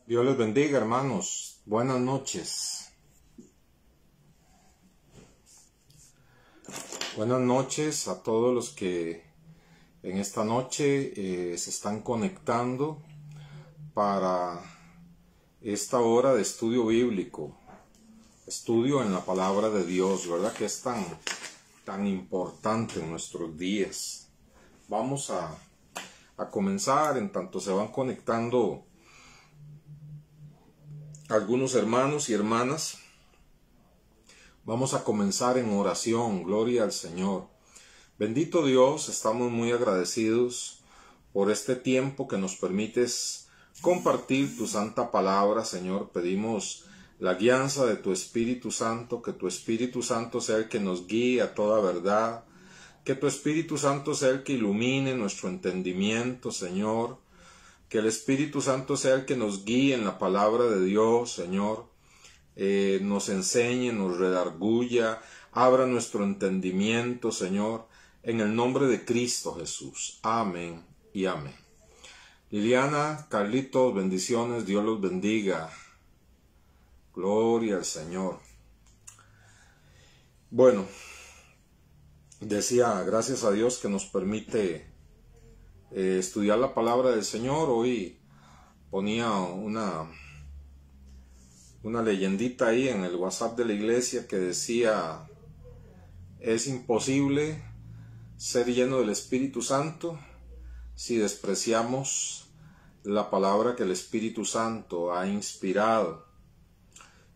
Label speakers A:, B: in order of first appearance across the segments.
A: Dios les bendiga, hermanos. Buenas noches. Buenas noches a todos los que en esta noche se están conectando para esta hora de estudio bíblico. Estudio en la palabra de Dios, ¿verdad? Que es tan importante en nuestros días. Vamos a comenzar en tanto se van conectando algunos hermanos y hermanas. Vamos a comenzar en oración. Gloria al Señor. Bendito Dios, estamos muy agradecidos por este tiempo que nos permites compartir tu santa palabra, Señor. Pedimos la guianza de tu Espíritu Santo, que tu Espíritu Santo sea el que nos guíe a toda verdad, que tu Espíritu Santo sea el que ilumine nuestro entendimiento, Señor. Que el Espíritu Santo sea el que nos guíe en la palabra de Dios, Señor. Nos enseñe, nos redarguya, abra nuestro entendimiento, Señor, en el nombre de Cristo Jesús. Amén y amén. Liliana, Carlitos, bendiciones, Dios los bendiga. Gloria al Señor. Bueno, decía, gracias a Dios que nos permite estudiar la palabra del Señor. Hoy ponía una leyendita ahí en el WhatsApp de la iglesia que decía: es imposible ser lleno del Espíritu Santo si despreciamos la palabra que el Espíritu Santo ha inspirado.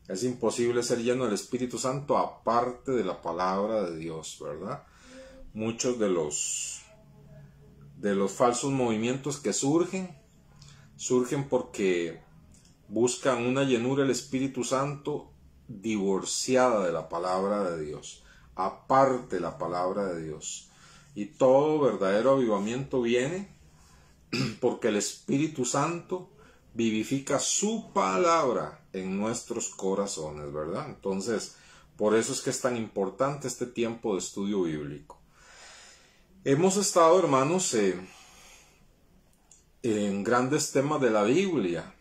A: Es imposible ser lleno del Espíritu Santo aparte de la palabra de Dios, ¿verdad? Muchos de los falsos movimientos que surgen porque buscan una llenura del Espíritu Santo divorciada de la palabra de Dios, aparte de la palabra de Dios. Y todo verdadero avivamiento viene porque el Espíritu Santo vivifica su palabra en nuestros corazones, ¿verdad? Entonces, por eso es que es tan importante este tiempo de estudio bíblico. Hemos estado, hermanos, en grandes temas de la Biblia.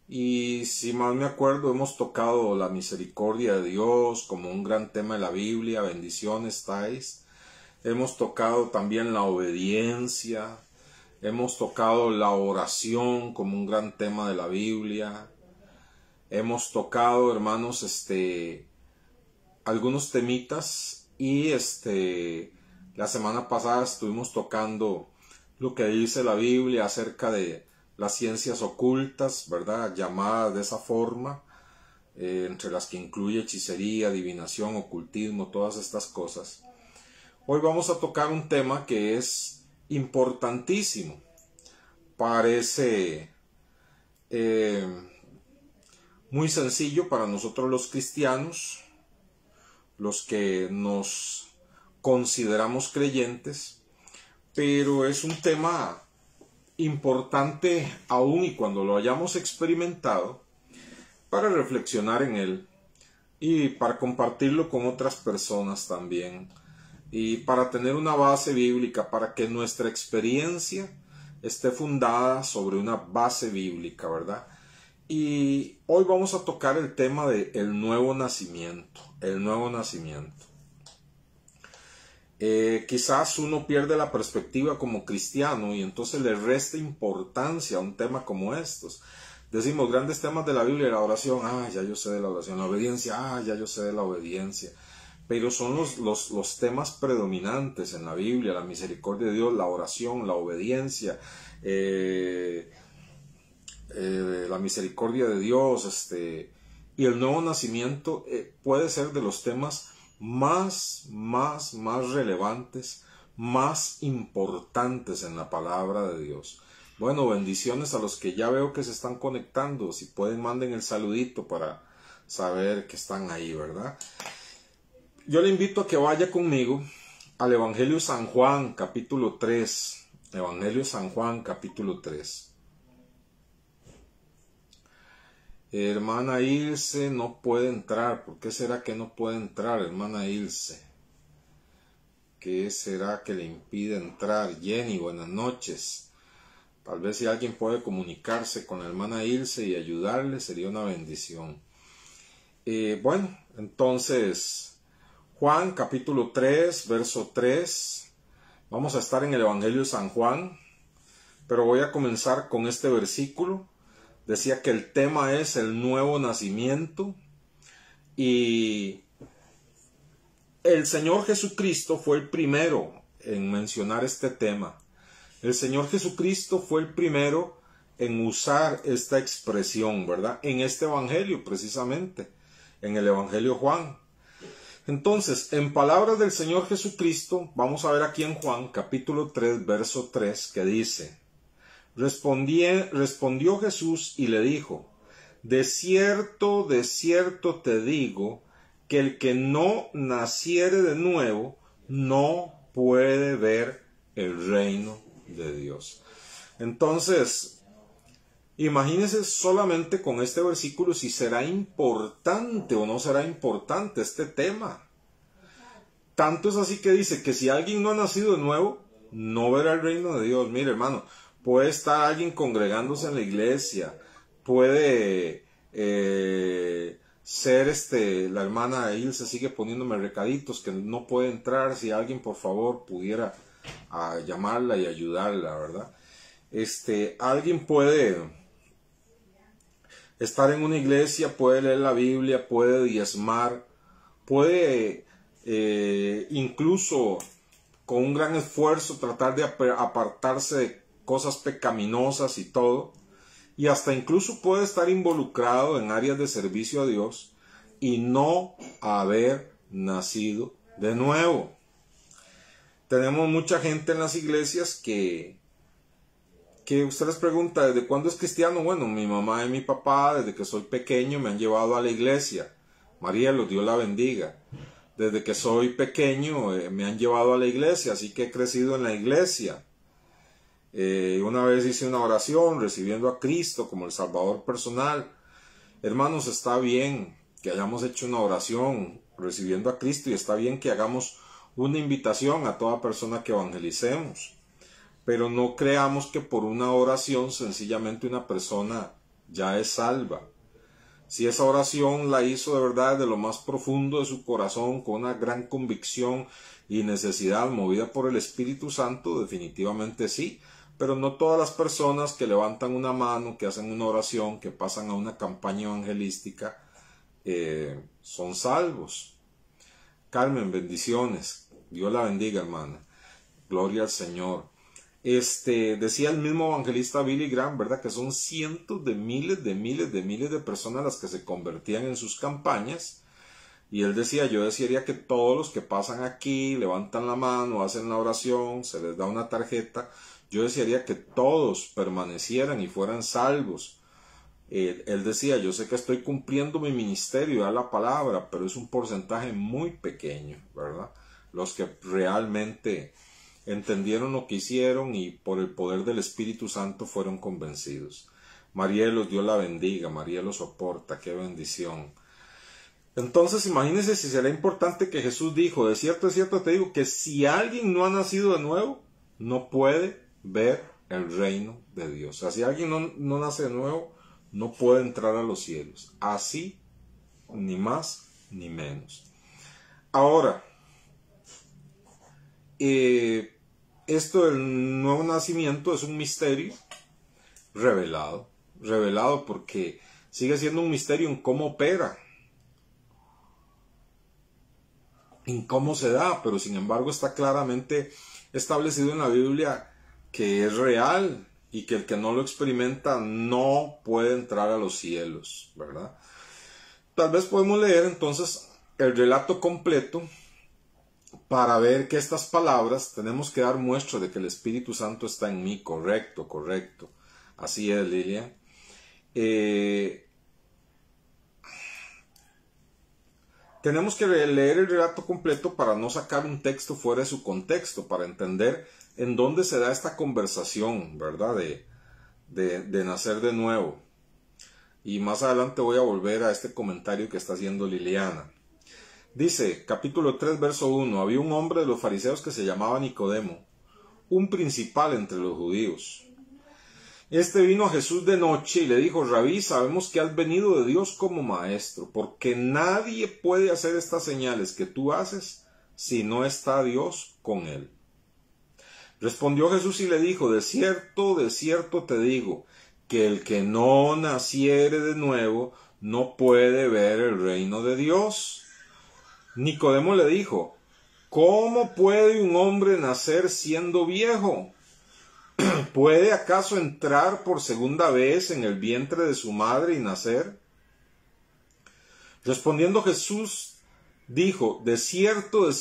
A: Y si mal me acuerdo, hemos tocado la misericordia de Dios como un gran tema de la Biblia. Bendiciones, Thais. Hemos tocado también la obediencia. Hemos tocado la oración como un gran tema de la Biblia. Hemos tocado, hermanos, algunos temitas. Y la semana pasada estuvimos tocando lo que dice la Biblia acerca de las ciencias ocultas, ¿verdad? Llamadas de esa forma, entre las que incluye hechicería, adivinación, ocultismo, todas estas cosas. Hoy vamos a tocar un tema que es importantísimo. Parece muy sencillo para nosotros los cristianos, los que nos consideramos creyentes, pero es un tema importante aún y cuando lo hayamos experimentado, para reflexionar en él y para compartirlo con otras personas también, y para tener una base bíblica, para que nuestra experiencia esté fundada sobre una base bíblica, ¿verdad? Y hoy vamos a tocar el tema del nuevo nacimiento, el nuevo nacimiento. Quizás uno pierde la perspectiva como cristiano y entonces le resta importancia a un tema como estos. Decimos grandes temas de la Biblia, la oración, ya yo sé de la oración, la obediencia, ya yo sé de la obediencia. Pero son los temas predominantes en la Biblia: la misericordia de Dios, la oración, la obediencia, la misericordia de Dios, y el nuevo nacimiento puede ser de los temas más relevantes, más importantes en la palabra de Dios. Bueno, bendiciones a los que ya veo que se están conectando. Si pueden, manden el saludito para saber que están ahí, ¿verdad? Yo le invito a que vaya conmigo al Evangelio de San Juan, capítulo 3. Evangelio de San Juan, capítulo 3. Hermana Ilse no puede entrar. ¿Por qué será que no puede entrar, hermana Ilse? ¿Qué será que le impide entrar? Jenny, buenas noches. Tal vez si alguien puede comunicarse con la hermana Ilse y ayudarle, sería una bendición. Bueno, entonces, Juan capítulo 3, verso 3. Vamos a estar en el Evangelio de San Juan, pero voy a comenzar con este versículo. Decía que el tema es el nuevo nacimiento, y el Señor Jesucristo fue el primero en mencionar este tema. El Señor Jesucristo fue el primero en usar esta expresión, ¿verdad? En este Evangelio, precisamente, en el Evangelio Juan. Entonces, en palabras del Señor Jesucristo, vamos a ver aquí en Juan, capítulo 3, verso 3, que dice: Respondió Jesús y le dijo: de cierto te digo, que el que no naciere de nuevo, no puede ver el reino de Dios. Entonces, imagínense solamente con este versículo si será importante o no será importante este tema. Tanto es así que dice que si alguien no ha nacido de nuevo, no verá el reino de Dios. Mire, hermano, puede estar alguien congregándose en la iglesia, puede ser la hermana Ilse sigue poniéndome recaditos que no puede entrar. Si alguien por favor pudiera llamarla y ayudarla, ¿verdad? Alguien puede estar en una iglesia, puede leer la Biblia, puede diezmar, puede incluso con un gran esfuerzo tratar de apartarse de cosas pecaminosas y todo, y hasta incluso puede estar involucrado en áreas de servicio a Dios y no haber nacido de nuevo. Tenemos mucha gente en las iglesias que usted les pregunta: ¿desde cuándo es cristiano? Bueno, mi mamá y mi papá desde que soy pequeño me han llevado a la iglesia. Marielo, Dios la bendiga. Desde que soy pequeño me han llevado a la iglesia, así que he crecido en la iglesia. Una vez hice una oración recibiendo a Cristo como el Salvador personal. Hermanos, está bien que hayamos hecho una oración recibiendo a Cristo, y está bien que hagamos una invitación a toda persona que evangelicemos. Pero no creamos que por una oración sencillamente una persona ya es salva. Si esa oración la hizo de verdad de lo más profundo de su corazón, con una gran convicción y necesidad movida por el Espíritu Santo, definitivamente sí. Pero no todas las personas que levantan una mano, que hacen una oración, que pasan a una campaña evangelística, son salvos. Carmen, bendiciones. Dios la bendiga, hermana. Gloria al Señor. Decía el mismo evangelista Billy Graham, ¿verdad?, que son cientos de miles de personas las que se convertían en sus campañas. Y él decía: yo desearía que todos los que pasan aquí, levantan la mano, hacen la oración, se les da una tarjeta, yo desearía que todos permanecieran y fueran salvos. Él decía: yo sé que estoy cumpliendo mi ministerio, da la palabra, pero es un porcentaje muy pequeño, ¿verdad?, los que realmente entendieron lo que hicieron y por el poder del Espíritu Santo fueron convencidos. Marielo, Dios la bendiga. Marielo soporta, qué bendición. Entonces imagínense si será importante que Jesús dijo: de cierto te digo, que si alguien no ha nacido de nuevo, no puede ver el reino de Dios. O sea, si alguien no nace de nuevo, no puede entrar a los cielos. Así, ni más ni menos. Ahora, esto del nuevo nacimiento es un misterio revelado porque sigue siendo un misterio en cómo opera, en cómo se da, pero sin embargo está claramente establecido en la Biblia que es real y que el que no lo experimenta no puede entrar a los cielos, ¿verdad? Tal vez podemos leer entonces el relato completo para ver que estas palabras tenemos que dar muestra de que el Espíritu Santo está en mí. Correcto. Así es, Lilian. Tenemos que leer el relato completo para no sacar un texto fuera de su contexto, para entender en dónde se da esta conversación, ¿verdad?, de nacer de nuevo. Y más adelante voy a volver a este comentario que está haciendo Liliana. Dice, capítulo 3, verso 1, había un hombre de los fariseos que se llamaba Nicodemo, un principal entre los judíos. Este vino a Jesús de noche y le dijo: Rabí, sabemos que has venido de Dios como maestro, porque nadie puede hacer estas señales que tú haces si no está Dios con él. Respondió Jesús y le dijo: de cierto te digo, que el que no naciere de nuevo no puede ver el reino de Dios. Nicodemo le dijo: ¿cómo puede un hombre nacer siendo viejo? ¿Puede acaso entrar por segunda vez en el vientre de su madre y nacer? Respondiendo Jesús dijo: de cierto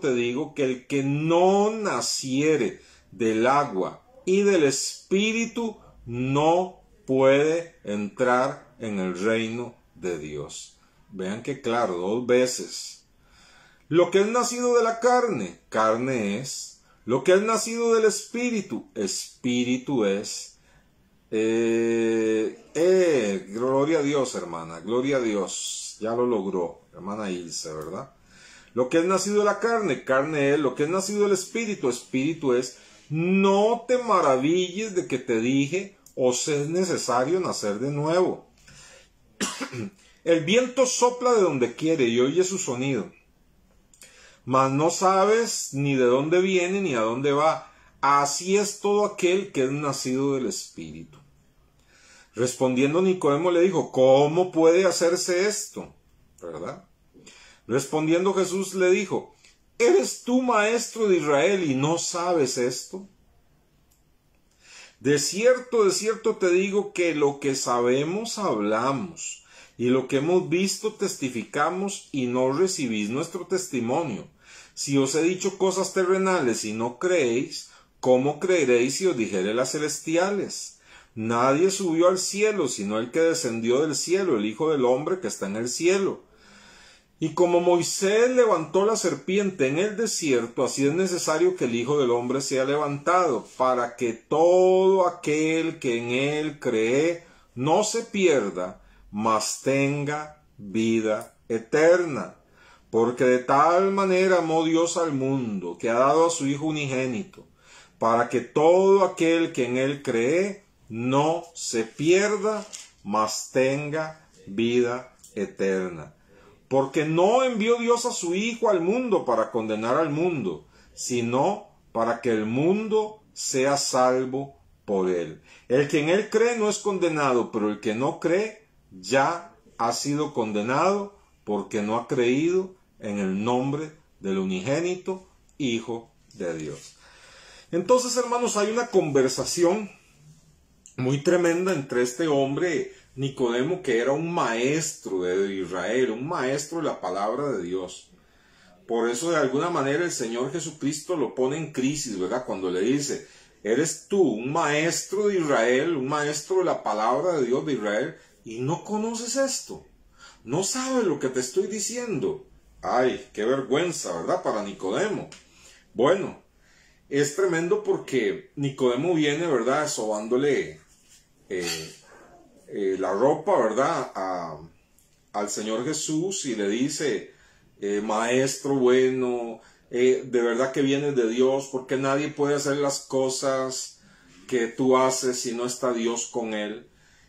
A: te digo, que el que no naciere del agua y del Espíritu no puede entrar en el reino de Dios. Vean que claro, 2 veces. Lo que es nacido de la carne, carne es. Lo que es nacido del Espíritu, Espíritu es. Gloria a Dios, hermana, gloria a Dios. Ya lo logró, hermana Ilse, ¿verdad? Lo que es nacido de la carne, carne es. Lo que es nacido del Espíritu, Espíritu es. No te maravilles de que te dije: os es necesario nacer de nuevo. El viento sopla de donde quiere y oye su sonido, mas no sabes ni de dónde viene ni a dónde va. Así es todo aquel que es nacido del Espíritu. Respondiendo Nicodemo le dijo: ¿cómo puede hacerse esto? ¿Verdad? Respondiendo Jesús le dijo: ¿eres tú maestro de Israel y no sabes esto? De cierto te digo que lo que sabemos hablamos, y lo que hemos visto testificamos, y no recibís nuestro testimonio. Si os he dicho cosas terrenales y no creéis, ¿cómo creeréis si os dijere las celestiales? Nadie subió al cielo, sino el que descendió del cielo, el Hijo del Hombre que está en el cielo. Y como Moisés levantó la serpiente en el desierto, así es necesario que el Hijo del Hombre sea levantado, para que todo aquel que en él cree no se pierda, mas tenga vida eterna. Porque de tal manera amó Dios al mundo, que ha dado a su Hijo unigénito, para que todo aquel que en él cree no se pierda, mas tenga vida eterna. Porque no envió Dios a su Hijo al mundo para condenar al mundo, sino para que el mundo sea salvo por él. El que en él cree no es condenado, pero el que no cree ya ha sido condenado, porque no ha creído en el nombre del unigénito Hijo de Dios. Entonces, hermanos, hay una conversación muy tremenda entre este hombre Nicodemo, que era un maestro de Israel, un maestro de la palabra de Dios. Por eso, de alguna manera, el Señor Jesucristo lo pone en crisis, ¿verdad? Cuando le dice: eres tú un maestro de Israel, un maestro de la palabra de Dios de Israel, y no conoces esto, no sabes lo que te estoy diciendo. Ay, qué vergüenza, ¿verdad? Para Nicodemo. Bueno, es tremendo porque Nicodemo viene, ¿verdad?, sobándole la ropa, ¿verdad?, al Señor Jesús, y le dice: maestro bueno, de verdad que vienes de Dios, porque nadie puede hacer las cosas que tú haces si no está Dios con él.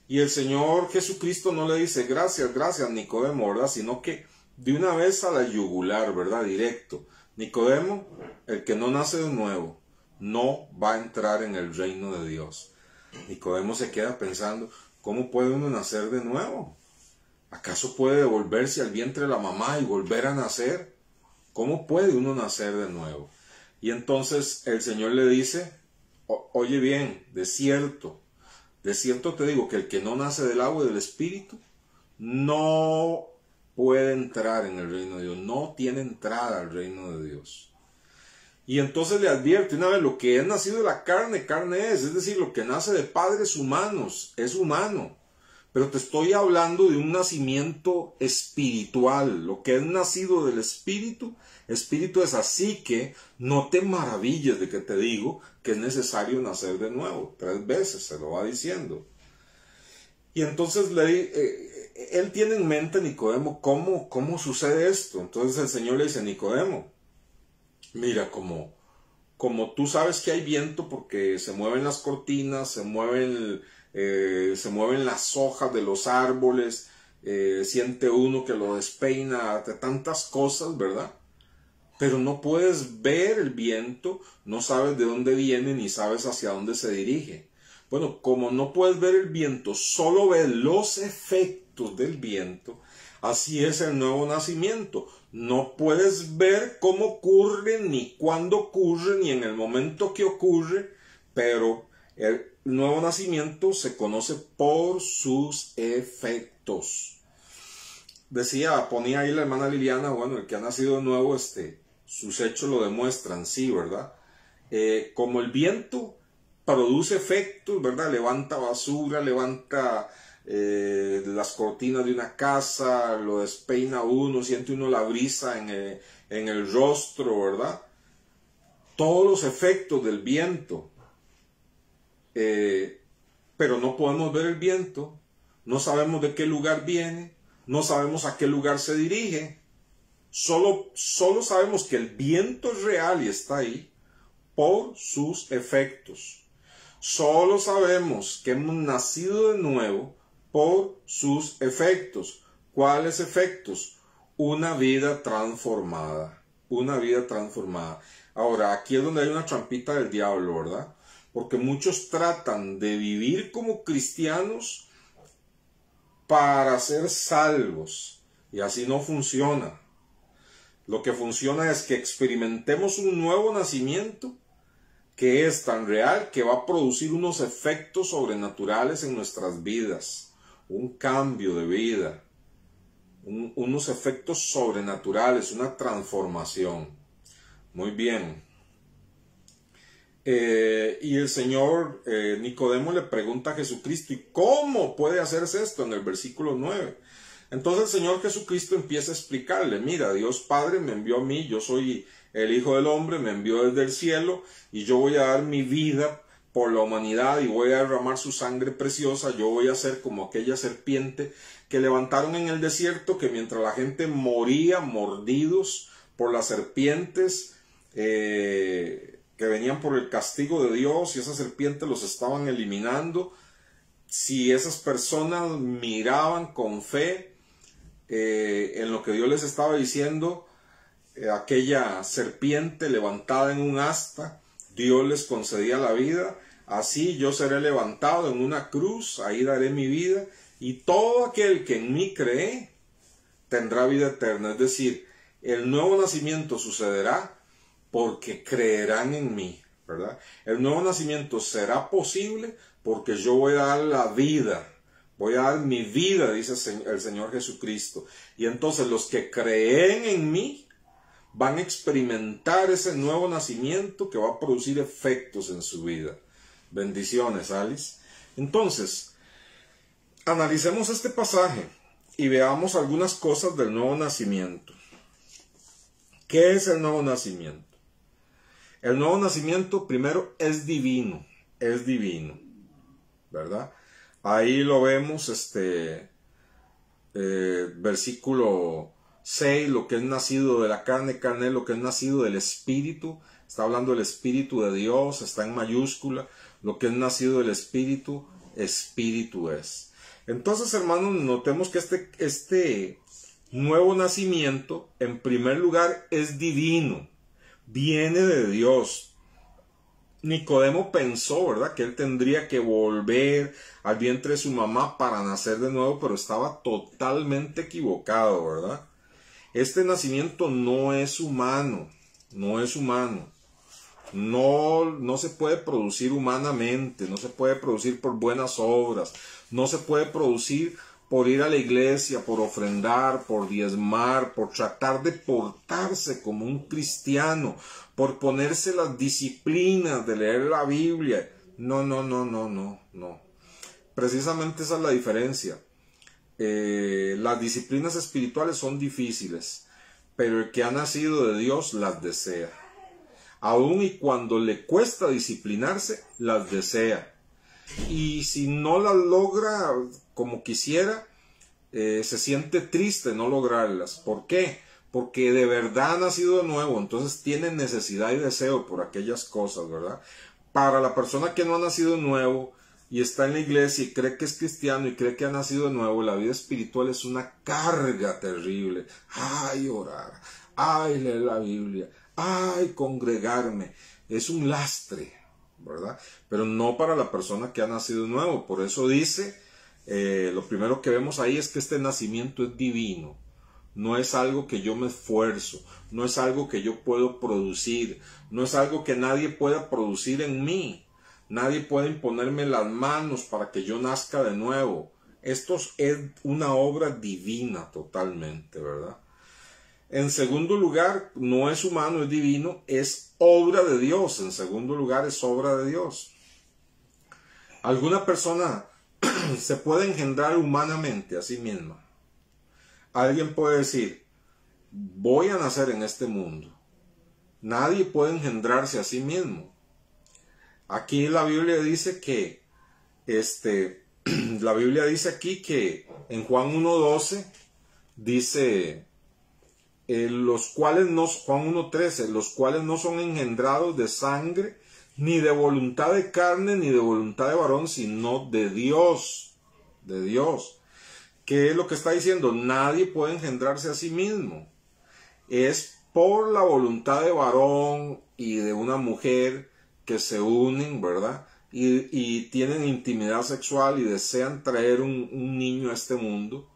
A: Y el Señor Jesucristo no le dice: gracias, Nicodemo, ¿verdad?, sino que de una vez a la yugular, ¿verdad?, directo. Nicodemo, el que no nace de nuevo no va a entrar en el reino de Dios. Nicodemo se queda pensando: ¿cómo puede uno nacer de nuevo? ¿Acaso puede devolverse al vientre de la mamá y volver a nacer? ¿Cómo puede uno nacer de nuevo? Y entonces el Señor le dice: oye bien, de cierto te digo que el que no nace del agua y del Espíritu no puede entrar en el reino de Dios, no tiene entrada al reino de Dios. Y entonces le advierte una vez: lo que es nacido de la carne, carne es decir, lo que nace de padres humanos, es humano. Pero te estoy hablando de un nacimiento espiritual. Lo que es nacido del Espíritu, Espíritu es. Así que no te maravilles de que te digo que es necesario nacer de nuevo. 3 veces se lo va diciendo. Y entonces él tiene en mente, Nicodemo, ¿cómo sucede esto? Entonces el Señor le dice: Nicodemo, mira, como como tú sabes que hay viento porque se mueven las cortinas, se mueven las hojas de los árboles, siente uno que lo despeina, de tantas cosas, ¿verdad? Pero no puedes ver el viento, no sabes de dónde viene ni sabes hacia dónde se dirige. Bueno, como no puedes ver el viento, solo ves los efectos del viento, así es el nuevo nacimiento. No puedes ver cómo ocurre, ni cuándo ocurre, ni en el momento que ocurre, pero el nuevo nacimiento se conoce por sus efectos. Ponía ahí la hermana Liliana, bueno, el que ha nacido de nuevo, sus hechos lo demuestran, sí, ¿verdad? Como el viento produce efectos, ¿verdad? Levanta basura, levanta las cortinas de una casa, lo despeina uno, siente uno la brisa en el rostro, ¿verdad? Todos los efectos del viento. Pero no podemos ver el viento, no sabemos de qué lugar viene, no sabemos a qué lugar se dirige. Solo sabemos que el viento es real y está ahí por sus efectos. Solo sabemos que hemos nacido de nuevo por sus efectos. ¿Cuáles efectos? Una vida transformada. Una vida transformada. Ahora, aquí es donde hay una trampita del diablo, ¿verdad? Porque muchos tratan de vivir como cristianos para ser salvos. Y así no funciona. Lo que funciona es que experimentemos un nuevo nacimiento que es tan real que va a producir unos efectos sobrenaturales en nuestras vidas, un cambio de vida, unos efectos sobrenaturales, una transformación. Muy bien. Y el Señor Nicodemo le pregunta a Jesucristo, ¿y cómo puede hacerse esto? En el versículo 9. Entonces el Señor Jesucristo empieza a explicarle, mira, Dios Padre me envió a mí, yo soy el Hijo del Hombre, me envió desde el cielo y yo voy a dar mi vida por la humanidad y voy a derramar su sangre preciosa, yo voy a ser como aquella serpiente que levantaron en el desierto, que mientras la gente moría mordidos por las serpientes que venían por el castigo de Dios y esas serpientes los estaban eliminando, si esas personas miraban con fe en lo que Dios les estaba diciendo, aquella serpiente levantada en un asta, Dios les concedía la vida. Así yo seré levantado en una cruz, ahí daré mi vida, y todo aquel que en mí cree tendrá vida eterna. Es decir, el nuevo nacimiento sucederá porque creerán en mí, ¿verdad? El nuevo nacimiento será posible porque yo voy a dar la vida. Voy a dar mi vida, dice el Señor Jesucristo. Y entonces los que creen en mí van a experimentar ese nuevo nacimiento que va a producir efectos en su vida. Bendiciones, Alice. Entonces, analicemos este pasaje y veamos algunas cosas del nuevo nacimiento. ¿Qué es el nuevo nacimiento? El nuevo nacimiento primero es divino, ¿verdad? Ahí lo vemos, versículo 6, lo que es nacido de la carne, carne, lo que es nacido del Espíritu, está hablando del Espíritu de Dios, está en mayúscula, lo que es nacido del Espíritu, Espíritu es. Entonces, hermanos, notemos que este nuevo nacimiento, en primer lugar, es divino, viene de Dios. Nicodemo pensó, ¿verdad?, que él tendría que volver al vientre de su mamá para nacer de nuevo, pero estaba totalmente equivocado, ¿verdad? Este nacimiento no es humano, no se puede producir humanamente, no se puede producir por buenas obras, no se puede producir por ir a la iglesia, por ofrendar, por diezmar, por tratar de portarse como un cristiano, por ponerse las disciplinas de leer la Biblia. No. Precisamente esa es la diferencia. Las disciplinas espirituales son difíciles, pero el que ha nacido de Dios las desea. Aun y cuando le cuesta disciplinarse, las desea. Y si no las logra como quisiera, se siente triste no lograrlas. ¿Por qué? porque de verdad ha nacido de nuevo, entonces tiene necesidad y deseo por aquellas cosas, ¿verdad? Para la persona que no ha nacido de nuevo y está en la iglesia y cree que es cristiano y cree que ha nacido de nuevo, la vida espiritual es una carga terrible. Ay, orar, ay, leer la Biblia, ay, congregarme, es un lastre, ¿verdad? Pero no para la persona que ha nacido de nuevo. Por eso dice, lo primero que vemos ahí es que este nacimiento es divino. No es algo que yo me esfuerzo, no es algo que yo puedo producir, no es algo que nadie pueda producir en mí. Nadie puede imponerme las manos para que yo nazca de nuevo. Esto es una obra divina totalmente, ¿verdad? En segundo lugar, no es humano, es divino, es obra de Dios. En segundo lugar, es obra de Dios. ¿Alguna persona se puede engendrar humanamente a sí misma? Alguien puede decir, voy a nacer en este mundo. Nadie puede engendrarse a sí mismo. Aquí la Biblia dice que, la Biblia dice aquí que en Juan 1:12 dice, los cuales no, Juan 1:13, los cuales no son engendrados de sangre, ni de voluntad de carne, ni de voluntad de varón, sino de Dios, de Dios. ¿Qué es lo que está diciendo? Nadie puede engendrarse a sí mismo. Es por la voluntad de varón y de una mujer que se unen, ¿verdad? Y tienen intimidad sexual y desean traer un niño a este mundo.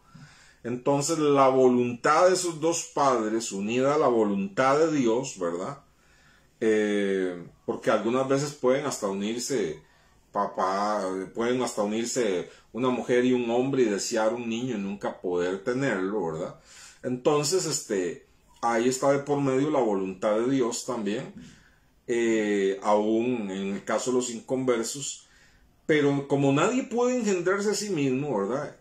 A: Entonces la voluntad de esos dos padres unida a la voluntad de Dios, ¿verdad? Porque algunas veces pueden hasta unirse pueden hasta unirse una mujer y un hombre y desear un niño y nunca poder tenerlo, ¿verdad? Entonces, ahí está de por medio la voluntad de Dios también, aún en el caso de los inconversos, pero como nadie puede engendrarse a sí mismo, ¿verdad?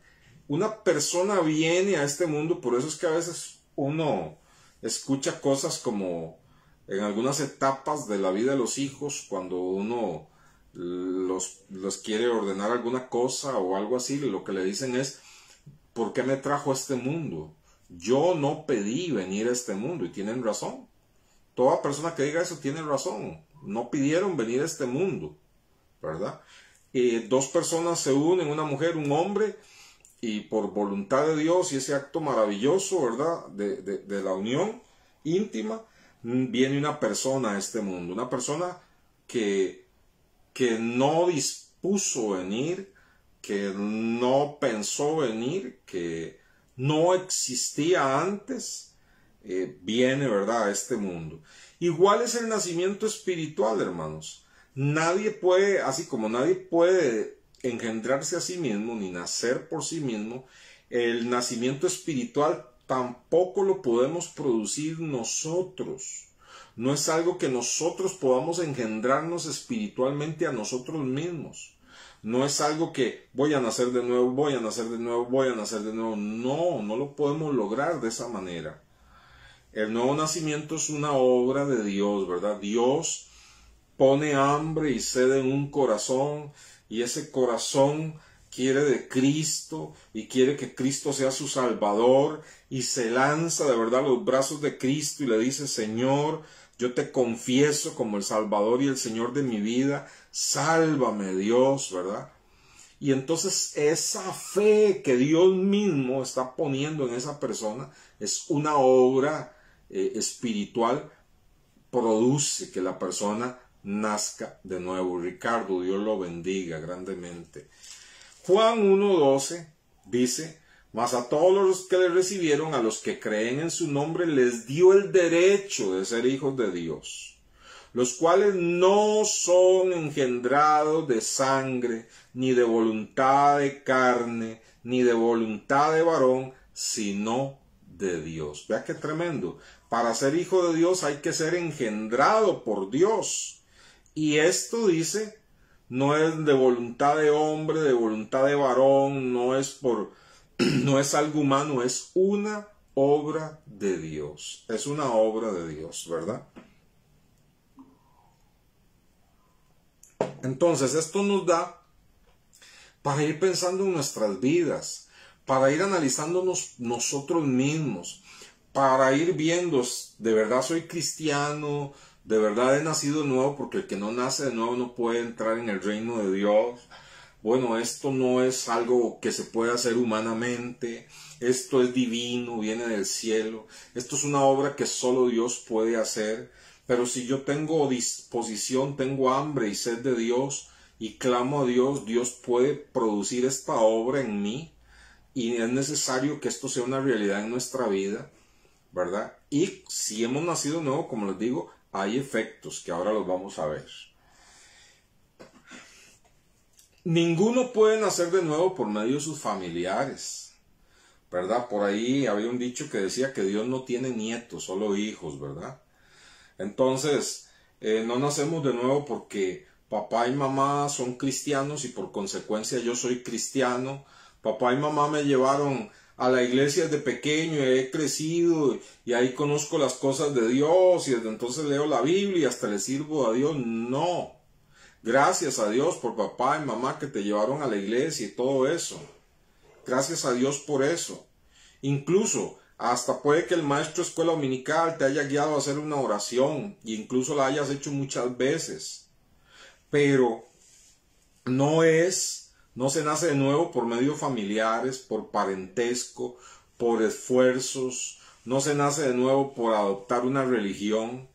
A: Una persona viene a este mundo, por eso es que a veces uno escucha cosas como en algunas etapas de la vida de los hijos, cuando uno los quiere ordenar alguna cosa o algo así, lo que le dicen es, ¿por qué me trajo a este mundo? Yo no pedí venir a este mundo, y tienen razón. Toda persona que diga eso tiene razón. No pidieron venir a este mundo, ¿verdad? Dos personas se unen, una mujer, un hombre, y por voluntad de Dios y ese acto maravilloso, ¿verdad? De la unión íntima, viene una persona a este mundo, una persona que no dispuso venir, que no pensó venir, que no existía antes, viene, ¿verdad?, a este mundo. Igual es el nacimiento espiritual, hermanos. Nadie puede, así como nadie puede engendrarse a sí mismo, ni nacer por sí mismo, el nacimiento espiritual tampoco lo podemos producir nosotros. No es algo que nosotros podamos engendrarnos espiritualmente a nosotros mismos. No es algo que voy a nacer de nuevo, voy a nacer de nuevo, voy a nacer de nuevo. No, no lo podemos lograr de esa manera. El nuevo nacimiento es una obra de Dios, ¿verdad? Dios pone hambre y sed en un corazón, y ese corazón quiere de Cristo y quiere que Cristo sea su Salvador, y se lanza de verdad a los brazos de Cristo y le dice, Señor, yo te confieso como el Salvador y el Señor de mi vida, sálvame Dios, ¿verdad? Y entonces esa fe que Dios mismo está poniendo en esa persona es una obra espiritual, produce que la persona nazca de nuevo. Ricardo, Dios lo bendiga grandemente. Juan 1:12 dice, mas a todos los que le recibieron, a los que creen en su nombre, les dio el derecho de ser hijos de Dios, los cuales no son engendrados de sangre, ni de voluntad de carne, ni de voluntad de varón, sino de Dios. Vea qué tremendo. Para ser hijo de Dios hay que ser engendrado por Dios. Y esto dice, no es de voluntad de hombre, de voluntad de varón, no es algo humano, es una obra de Dios. Es una obra de Dios, ¿verdad? Entonces, esto nos da para ir pensando en nuestras vidas, para ir analizándonos nosotros mismos, para ir viendo, de verdad soy cristiano, de verdad he nacido de nuevo, porque el que no nace de nuevo no puede entrar en el reino de Dios. Bueno, esto no es algo que se puede hacer humanamente, esto es divino, viene del cielo, esto es una obra que solo Dios puede hacer, pero si yo tengo disposición, tengo hambre y sed de Dios y clamo a Dios, Dios puede producir esta obra en mí y es necesario que esto sea una realidad en nuestra vida, ¿verdad? Y si hemos nacido de nuevo, como les digo, hay efectos que ahora los vamos a ver. Ninguno puede nacer de nuevo por medio de sus familiares, ¿verdad? Por ahí había un dicho que decía que Dios no tiene nietos, solo hijos, ¿verdad? Entonces, no nacemos de nuevo porque papá y mamá son cristianos y por consecuencia yo soy cristiano. Papá y mamá me llevaron a la iglesia desde pequeño y he crecido y ahí conozco las cosas de Dios y desde entonces leo la Biblia y hasta le sirvo a Dios. No. Gracias a Dios por papá y mamá que te llevaron a la iglesia y todo eso. Gracias a Dios por eso. Incluso hasta puede que el maestro de escuela dominical te haya guiado a hacer una oración e incluso la hayas hecho muchas veces. Pero no se nace de nuevo por medio familiares, por parentesco, por esfuerzos. No se nace de nuevo por adoptar una religión.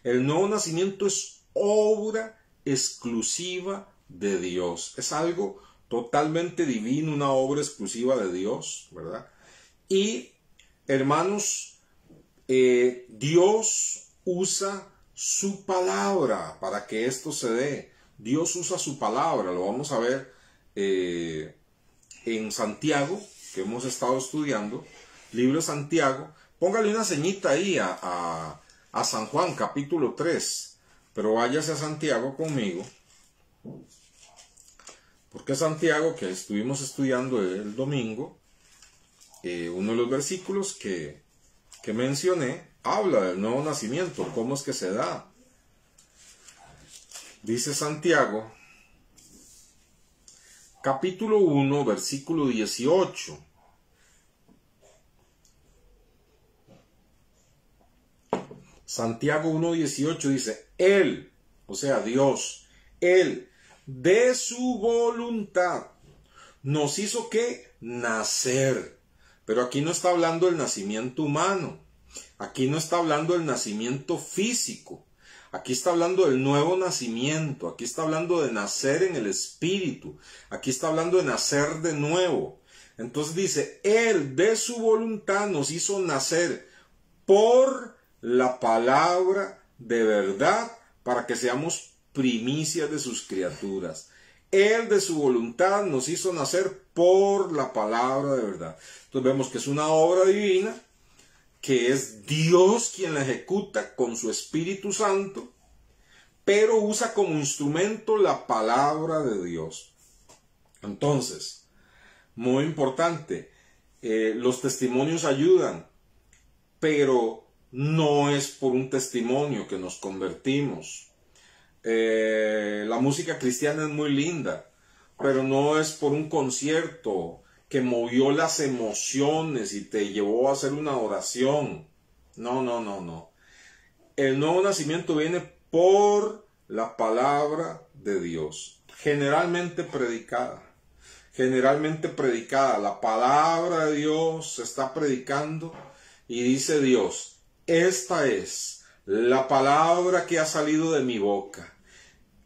A: El nuevo nacimiento es obra exclusiva de Dios. Es algo totalmente divino, una obra exclusiva de Dios, ¿verdad? Y, hermanos, Dios usa su palabra para que esto se dé. Dios usa su palabra, lo vamos a ver en Santiago, que hemos estado estudiando, libro de Santiago. Póngale una ceñita ahí a San Juan, capítulo 3. Pero váyase a Santiago conmigo, porque Santiago, que estuvimos estudiando el domingo, uno de los versículos que mencioné, habla del nuevo nacimiento, cómo es que se da. Dice Santiago, capítulo 1, versículo 18. Santiago 1:18 dice, Él, o sea Dios, Él, de su voluntad, nos hizo ¿qué? Nacer. Pero aquí no está hablando del nacimiento humano, aquí no está hablando del nacimiento físico, aquí está hablando del nuevo nacimiento, aquí está hablando de nacer en el Espíritu, aquí está hablando de nacer de nuevo. Entonces dice, Él de su voluntad nos hizo nacer por la palabra de verdad para que seamos primicias de sus criaturas. Él de su voluntad nos hizo nacer por la palabra de verdad. Entonces vemos que es una obra divina, que es Dios quien la ejecuta con su Espíritu Santo, pero usa como instrumento la palabra de Dios. Entonces, muy importante, los testimonios ayudan, pero no es por un testimonio que nos convertimos. La música cristiana es muy linda, pero no es por un concierto que movió las emociones y te llevó a hacer una oración. No. El nuevo nacimiento viene por la palabra de Dios, generalmente predicada. La palabra de Dios se está predicando y dice Dios, esta es la palabra que ha salido de mi boca.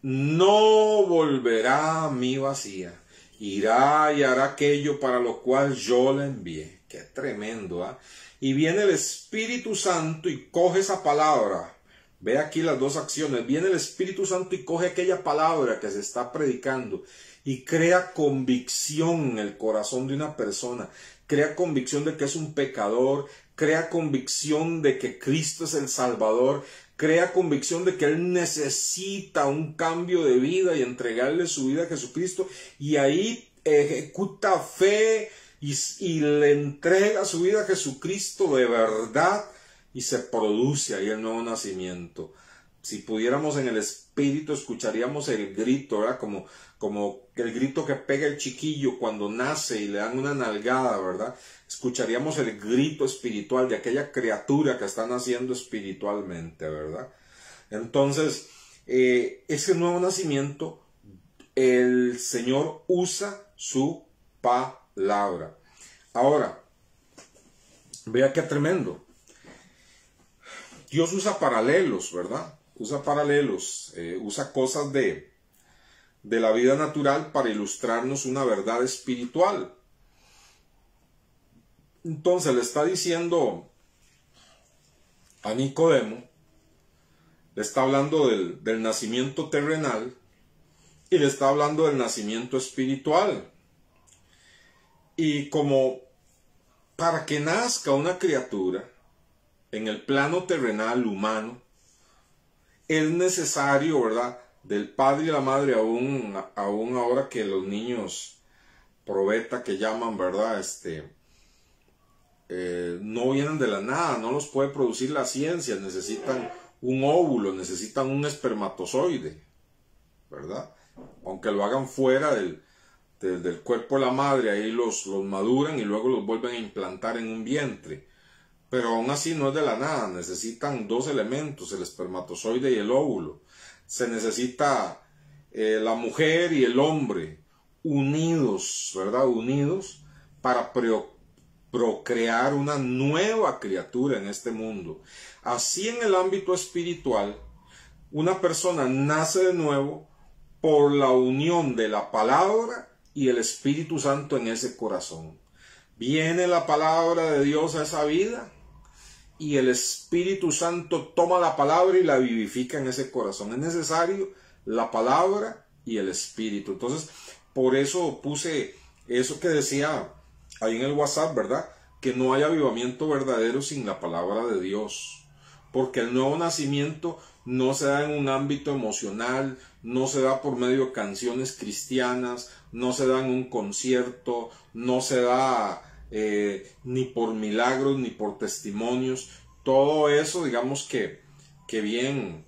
A: No volverá a mí vacía. Irá y hará aquello para lo cual yo la envié. Qué tremendo, ¿ah? Y viene el Espíritu Santo y coge esa palabra. Ve aquí las dos acciones. Viene el Espíritu Santo y coge aquella palabra que se está predicando y crea convicción en el corazón de una persona. Crea convicción de que es un pecador. Crea convicción de que Cristo es el Salvador. Crea convicción de que él necesita un cambio de vida y entregarle su vida a Jesucristo. Y ahí ejecuta fe y le entrega su vida a Jesucristo de verdad. Y se produce ahí el nuevo nacimiento. Si pudiéramos en el Espíritu escucharíamos el grito, ¿verdad? como el grito que pega el chiquillo cuando nace y le dan una nalgada, ¿verdad? Escucharíamos el grito espiritual de aquella criatura que está naciendo espiritualmente, ¿verdad? Entonces, ese nuevo nacimiento, el Señor usa su palabra. Ahora, vea qué tremendo. Dios usa paralelos, ¿verdad? Usa paralelos, usa cosas de la vida natural para ilustrarnos una verdad espiritual. Entonces le está diciendo a Nicodemo, le está hablando del nacimiento terrenal y le está hablando del nacimiento espiritual. Y como para que nazca una criatura en el plano terrenal humano, es necesario, ¿verdad?, del padre y la madre, aún ahora que los niños probeta que llaman, ¿verdad?, no vienen de la nada, no los puede producir la ciencia, necesitan un óvulo, necesitan un espermatozoide, ¿verdad? Aunque lo hagan fuera del cuerpo de la madre, ahí los maduran y luego los vuelven a implantar en un vientre. Pero aún así no es de la nada, necesitan dos elementos, el espermatozoide y el óvulo. Se necesita la mujer y el hombre unidos, ¿verdad? Unidos para procrear una nueva criatura en este mundo. Así en el ámbito espiritual, una persona nace de nuevo por la unión de la palabra y el Espíritu Santo en ese corazón. Viene la palabra de Dios a esa vida y el Espíritu Santo toma la palabra y la vivifica en ese corazón. Es necesario la palabra y el Espíritu. Entonces, por eso puse eso que decía ahí en el WhatsApp, ¿verdad? Que no hay avivamiento verdadero sin la palabra de Dios. Porque el nuevo nacimiento no se da en un ámbito emocional, no se da por medio de canciones cristianas, no se da en un concierto, no se da ni por milagros ni por testimonios. Todo eso, digamos que bien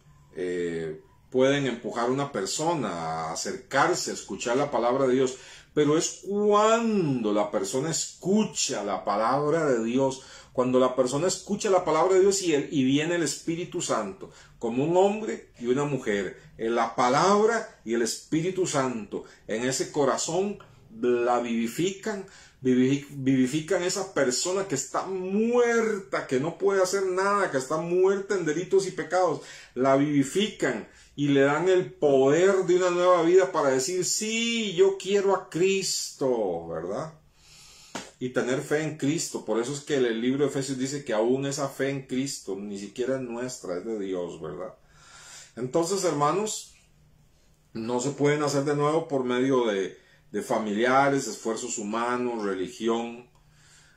A: pueden empujar a una persona a acercarse, a escuchar la palabra de Dios, pero es cuando la persona escucha la palabra de Dios, cuando la persona escucha la palabra de Dios y viene el Espíritu Santo, como un hombre y una mujer, en la palabra y el Espíritu Santo, en ese corazón la vivifican esa persona que está muerta, que no puede hacer nada, que está muerta en delitos y pecados, la vivifican y le dan el poder de una nueva vida para decir, sí, yo quiero a Cristo, ¿verdad? Y tener fe en Cristo. Por eso es que el libro de Efesios dice que aún esa fe en Cristo ni siquiera es nuestra, es de Dios, ¿verdad? Entonces, hermanos, no se pueden hacer de nuevo por medio de familiares, esfuerzos humanos, religión.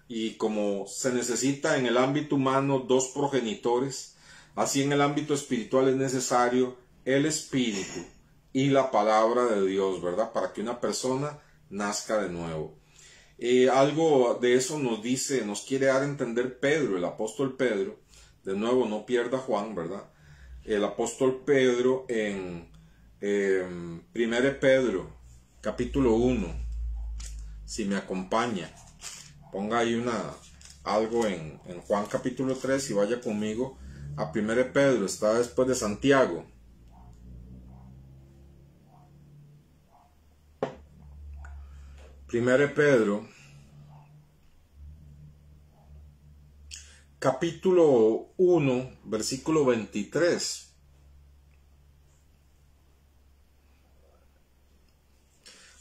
A: Y como se necesita en el ámbito humano dos progenitores, así en el ámbito espiritual es necesario el Espíritu y la palabra de Dios, ¿verdad? Para que una persona nazca de nuevo. Algo de eso nos quiere dar a entender Pedro, el apóstol Pedro. De nuevo, no pierda Juan, ¿verdad? El apóstol Pedro en 1 Pedro, capítulo 1. Si me acompaña, ponga ahí algo en Juan capítulo 3 y vaya conmigo a 1 Pedro, está después de Santiago. Primero Pedro, capítulo 1, versículo 23.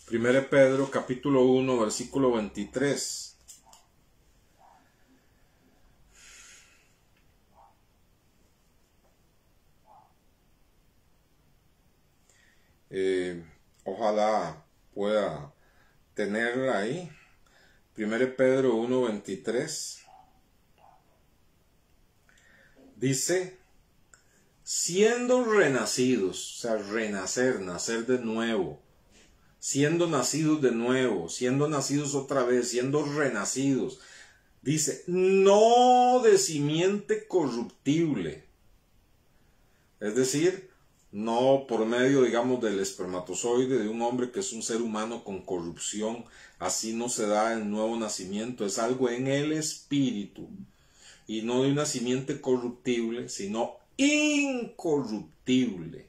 A: Primero Pedro, capítulo 1, versículo 23. Ojalá pueda tenerla ahí. 1 Pedro 1:23 dice, siendo renacidos, o sea, renacer, nacer de nuevo, siendo nacidos de nuevo, siendo nacidos otra vez, siendo renacidos, dice, no de simiente corruptible, es decir, no por medio, digamos, del espermatozoide de un hombre que es un ser humano con corrupción. Así no se da el nuevo nacimiento, es algo en el espíritu, y no de una simiente corruptible, sino incorruptible,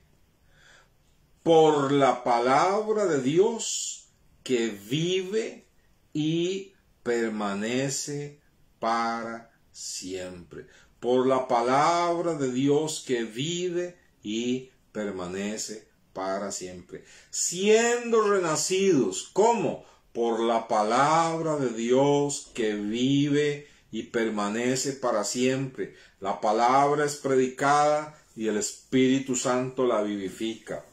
A: por la palabra de Dios que vive y permanece para siempre. Por la palabra de Dios que vive y permanece para siempre. Siendo renacidos, ¿cómo? Por la palabra de Dios que vive y permanece para siempre. La palabra es predicada y el Espíritu Santo la vivifica.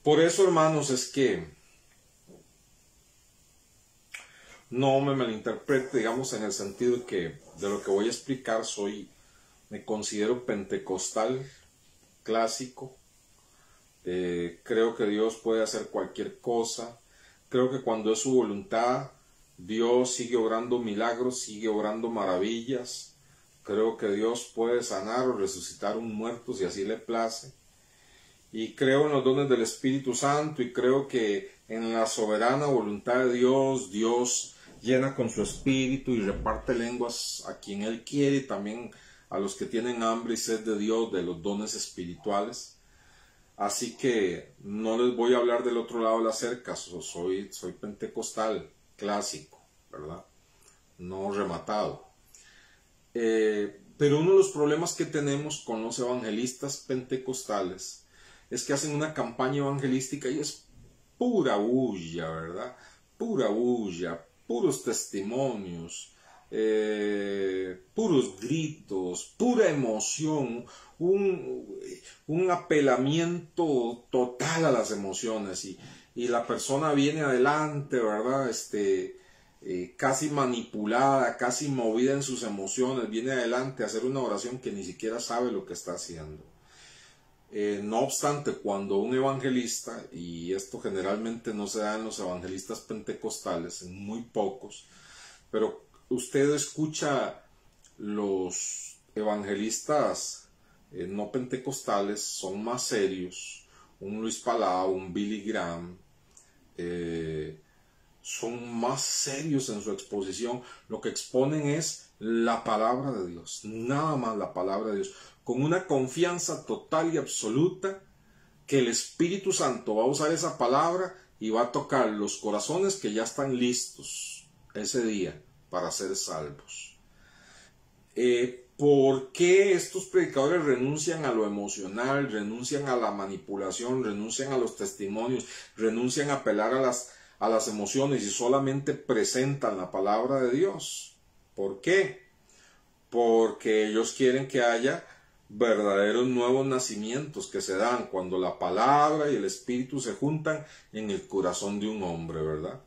A: Por eso, hermanos, es que no me malinterprete, digamos, en el sentido que de lo que voy a explicar me considero pentecostal clásico. Creo que Dios puede hacer cualquier cosa. Creo que cuando es su voluntad, Dios sigue obrando milagros, sigue obrando maravillas. Creo que Dios puede sanar o resucitar un muerto si así le place. Y creo en los dones del Espíritu Santo, y creo que en la soberana voluntad de Dios, Dios llena con su espíritu y reparte lenguas a quien Él quiere, y también a los que tienen hambre y sed de Dios, de los dones espirituales. Así que no les voy a hablar del otro lado de la cerca, soy pentecostal clásico, ¿verdad? No rematado. Pero uno de los problemas que tenemos con los evangelistas pentecostales es que hacen una campaña evangelística y es pura bulla, ¿verdad? Pura bulla, puros testimonios, puros gritos, pura emoción, un apelamiento total a las emociones, y la persona viene adelante, ¿verdad? Casi manipulada, casi movida en sus emociones, viene adelante a hacer una oración que ni siquiera sabe lo que está haciendo. No obstante, cuando un evangelista, y esto generalmente no se da en los evangelistas pentecostales, en muy pocos, pero usted escucha los evangelistas no pentecostales, son más serios, un Luis Palau, un Billy Graham, son más serios en su exposición. Lo que exponen es la palabra de Dios, nada más la palabra de Dios, con una confianza total y absoluta que el Espíritu Santo va a usar esa palabra y va a tocar los corazones que ya están listos ese día para ser salvos. ¿Por qué estos predicadores renuncian a lo emocional, renuncian a la manipulación, renuncian a los testimonios, renuncian a apelar a las emociones y solamente presentan la palabra de Dios? ¿Por qué? Porque ellos quieren que haya verdaderos nuevos nacimientos que se dan cuando la palabra y el Espíritu se juntan en el corazón de un hombre, ¿verdad?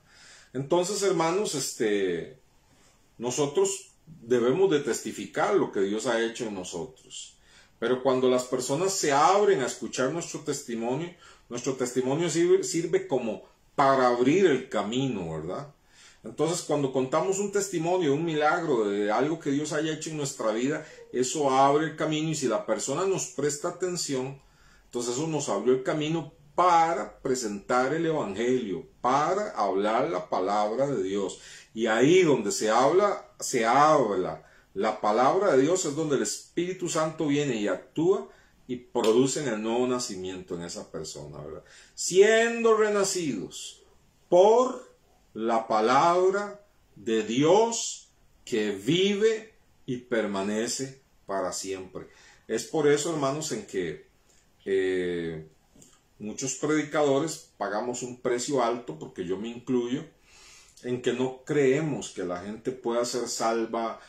A: Entonces, hermanos, nosotros debemos de testificar lo que Dios ha hecho en nosotros. Pero cuando las personas se abren a escuchar nuestro testimonio sirve como para abrir el camino, ¿verdad? Entonces, cuando contamos un testimonio, un milagro, de algo que Dios haya hecho en nuestra vida, eso abre el camino, y si la persona nos presta atención, entonces eso nos abrió el camino para presentar el Evangelio, para hablar la palabra de Dios. Y ahí donde se habla la palabra de Dios, es donde el Espíritu Santo viene y actúa y producen el nuevo nacimiento en esa persona, ¿verdad? Siendo renacidos por la palabra de Dios que vive y permanece para siempre. Es por eso, hermanos, en que muchos predicadores pagamos un precio alto, porque yo me incluyo, en que no creemos que la gente pueda ser salva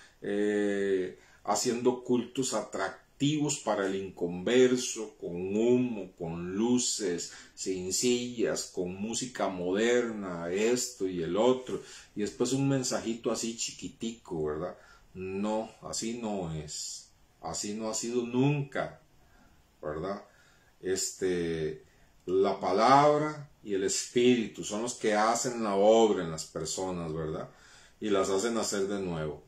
A: haciendo cultos atractivos para el inconverso, con humo, con luces, sin sillas, con música moderna, esto y el otro, y después un mensajito así chiquitico, ¿verdad? No, así no es, así no ha sido nunca, ¿verdad? La palabra y el Espíritu son los que hacen la obra en las personas, ¿verdad? Y las hacen nacer de nuevo.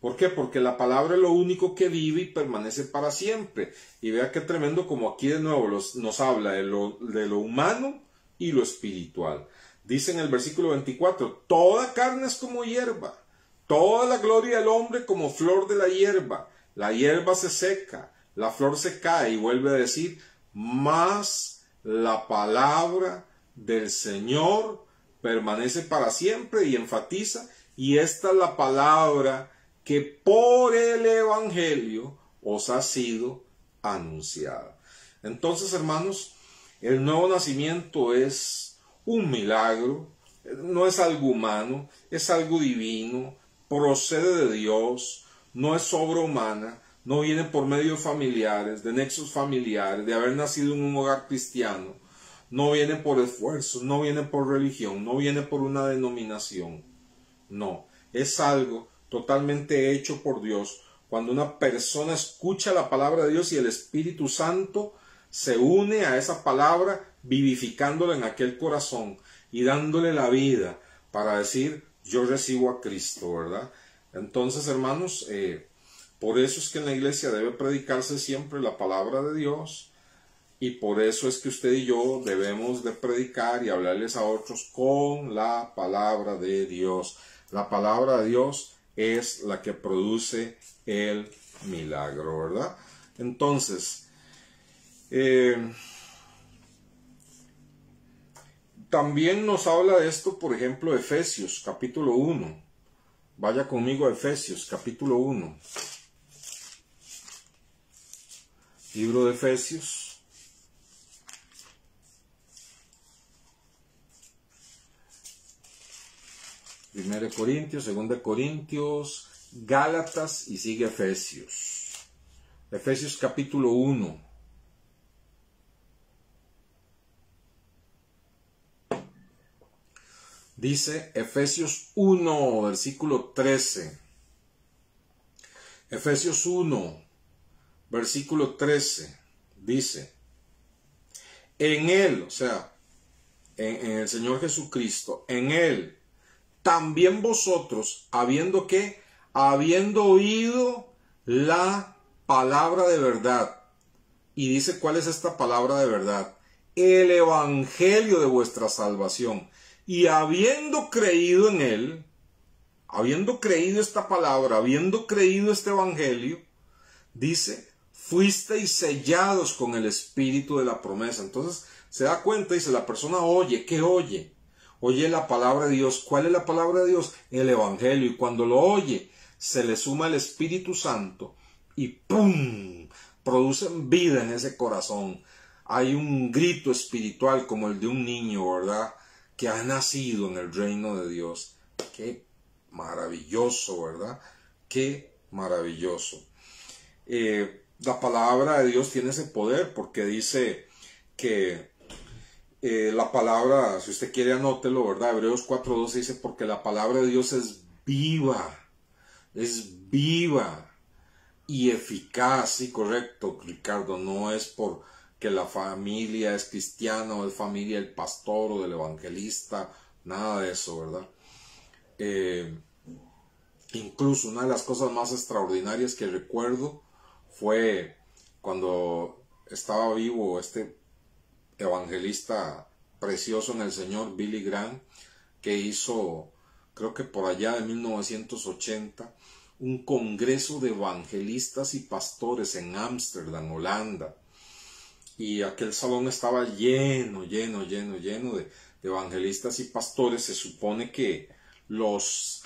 A: ¿Por qué? Porque la palabra es lo único que vive y permanece para siempre. Y vea qué tremendo como aquí de nuevo nos habla de lo humano y lo espiritual. Dice en el versículo 24, toda carne es como hierba, toda la gloria del hombre como flor de la hierba se seca, la flor se cae, y vuelve a decir, mas la palabra del Señor permanece para siempre, y enfatiza, y esta es la palabra que por el Evangelio os ha sido anunciada. Entonces, hermanos, el nuevo nacimiento es un milagro, no es algo humano, es algo divino, procede de Dios, no es obra humana, no viene por medio de familiares, de nexos familiares, de haber nacido en un hogar cristiano, no viene por esfuerzos, no viene por religión, no viene por una denominación, no, es algo totalmente hecho por Dios. Cuando una persona escucha la palabra de Dios y el Espíritu Santo se une a esa palabra, vivificándola en aquel corazón y dándole la vida para decir, yo recibo a Cristo, ¿verdad? Entonces, hermanos, por eso es que en la iglesia debe predicarse siempre la palabra de Dios, y por eso es que usted y yo debemos de predicar y hablarles a otros con la palabra de Dios. La palabra de Dios es la que produce el milagro, ¿verdad? Entonces, también nos habla de esto, por ejemplo, Efesios, capítulo 1. Vaya conmigo a Efesios, capítulo 1. Libro de Efesios. 1 Corintios, 2 Corintios, Gálatas y sigue Efesios. Efesios capítulo 1. Dice Efesios 1, versículo 13. Efesios 1, versículo 13. Dice, en Él, o sea, en el Señor Jesucristo, en Él, también vosotros, habiendo oído la palabra de verdad. Y dice, ¿cuál es esta palabra de verdad? El evangelio de vuestra salvación. Y habiendo creído en él, habiendo creído esta palabra, habiendo creído este evangelio, dice, fuisteis sellados con el espíritu de la promesa. Entonces se da cuenta, dice, la persona oye, ¿qué oye? Oye la palabra de Dios. ¿Cuál es la palabra de Dios? El evangelio. Y cuando lo oye, se le suma el Espíritu Santo y ¡pum! Producen vida en ese corazón. Hay un grito espiritual como el de un niño, ¿verdad? Que ha nacido en el reino de Dios. Qué maravilloso, ¿verdad? Qué maravilloso. La palabra de Dios tiene ese poder porque dice que la palabra, si usted quiere anótelo, ¿verdad? Hebreos 4:12 dice, porque la palabra de Dios es viva y eficaz. Sí, correcto, Ricardo, no es porque la familia es cristiana o es familia del pastor o del evangelista, nada de eso, ¿verdad? Incluso una de las cosas más extraordinarias que recuerdo fue cuando estaba vivo este evangelista precioso en el Señor, Billy Graham, que hizo, creo que por allá de 1980, un congreso de evangelistas y pastores en Ámsterdam, Holanda, y aquel salón estaba lleno de evangelistas y pastores. Se supone que los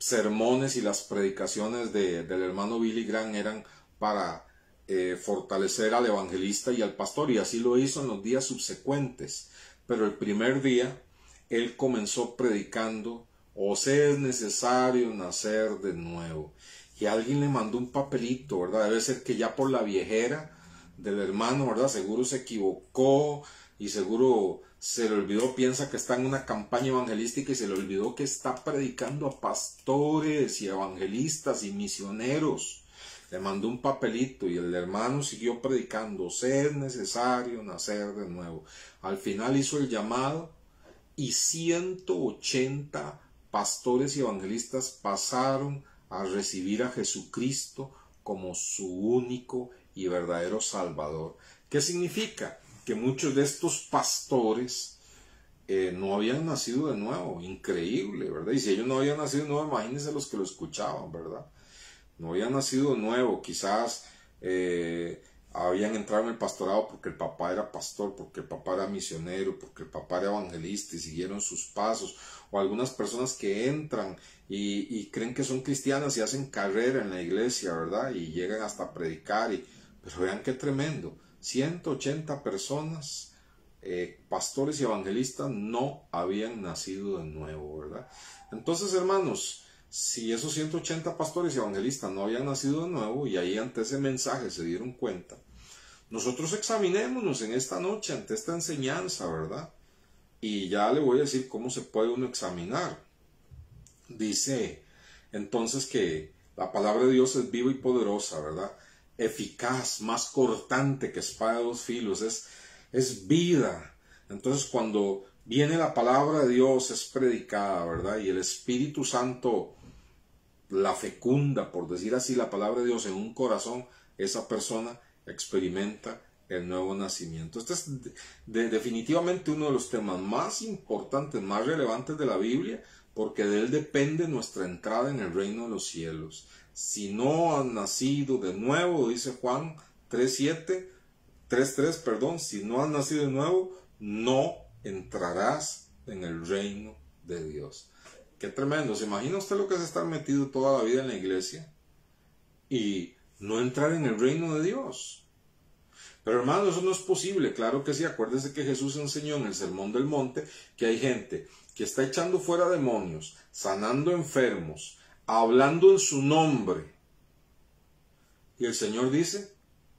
A: sermones y las predicaciones del hermano Billy Graham eran para fortalecer al evangelista y al pastor, y así lo hizo en los días subsecuentes. Pero el primer día él comenzó predicando, os es necesario nacer de nuevo, y alguien le mandó un papelito, ¿verdad? Debe ser que ya por la viejera del hermano, ¿verdad? Seguro se equivocó y seguro se le olvidó, piensa que está en una campaña evangelística y se le olvidó que está predicando a pastores y evangelistas y misioneros. Le mandó un papelito y el hermano siguió predicando, es necesario nacer de nuevo. Al final hizo el llamado y 180 pastores y evangelistas pasaron a recibir a Jesucristo como su único y verdadero Salvador. ¿Qué significa? Que muchos de estos pastores no habían nacido de nuevo. Increíble, ¿verdad? Y si ellos no habían nacido de nuevo, imagínense los que lo escuchaban, ¿verdad? No habían nacido de nuevo, quizás habían entrado en el pastorado porque el papá era pastor, porque el papá era misionero, porque el papá era evangelista y siguieron sus pasos, o algunas personas que entran y creen que son cristianas y hacen carrera en la iglesia, ¿verdad? Y llegan hasta predicar, pero vean qué tremendo, 180 personas, pastores y evangelistas, no habían nacido de nuevo, ¿verdad? Entonces, hermanos, si esos 180 pastores y evangelistas no habían nacido de nuevo y ahí ante ese mensaje se dieron cuenta, nosotros examinémonos en esta noche ante esta enseñanza, ¿verdad? Y ya le voy a decir cómo se puede uno examinar. Dice entonces que la palabra de Dios es viva y poderosa, ¿verdad? Eficaz, más cortante que espada de dos filos, es vida. Entonces cuando viene la palabra de Dios, es predicada, ¿verdad? Y el Espíritu Santo la fecunda, por decir así, la palabra de Dios en un corazón, esa persona experimenta el nuevo nacimiento. Este es definitivamente uno de los temas más importantes, más relevantes de la Biblia, porque de él depende nuestra entrada en el reino de los cielos. Si no han nacido de nuevo, dice Juan 3:3, si no has nacido de nuevo, no entrarás en el reino de Dios. Qué tremendo. ¿Se imagina usted lo que es estar metido toda la vida en la iglesia y no entrar en el reino de Dios? Pero hermano, eso no es posible. Claro que sí. Acuérdese que Jesús enseñó en el Sermón del Monte que hay gente que está echando fuera demonios, sanando enfermos, hablando en su nombre. Y el Señor dice,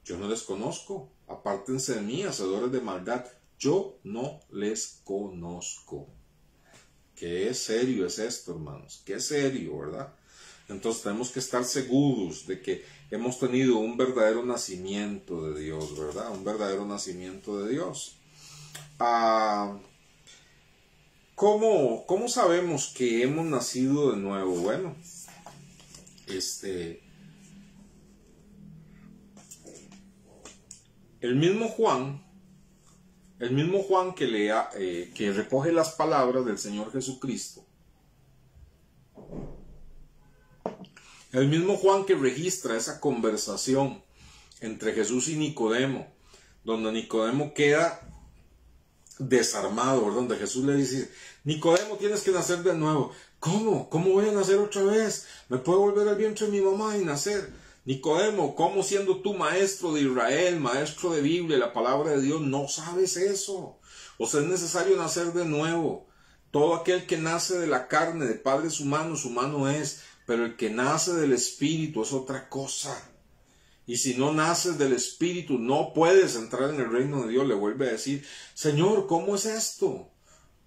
A: yo no les conozco, apártense de mí, hacedores de maldad, yo no les conozco. Qué serio es esto, hermanos, qué serio, ¿verdad? Entonces tenemos que estar seguros de que hemos tenido un verdadero nacimiento de Dios, ¿verdad? Un verdadero nacimiento de Dios. ¿Cómo sabemos que hemos nacido de nuevo? Bueno, el mismo Juan que recoge las palabras del Señor Jesucristo, el mismo Juan que registra esa conversación entre Jesús y Nicodemo, donde Nicodemo queda desarmado, ¿verdad? Donde Jesús le dice, Nicodemo, tienes que nacer de nuevo. ¿Cómo? ¿Cómo voy a nacer otra vez? ¿Me puedo volver al vientre de mi mamá y nacer? Nicodemo, ¿cómo siendo tú maestro de Israel, maestro de Biblia, la palabra de Dios, no sabes eso? O sea, es necesario nacer de nuevo. Todo aquel que nace de la carne, de padres humanos, humano es, pero el que nace del Espíritu es otra cosa. Y si no naces del Espíritu, no puedes entrar en el reino de Dios. Le vuelve a decir, Señor, ¿cómo es esto?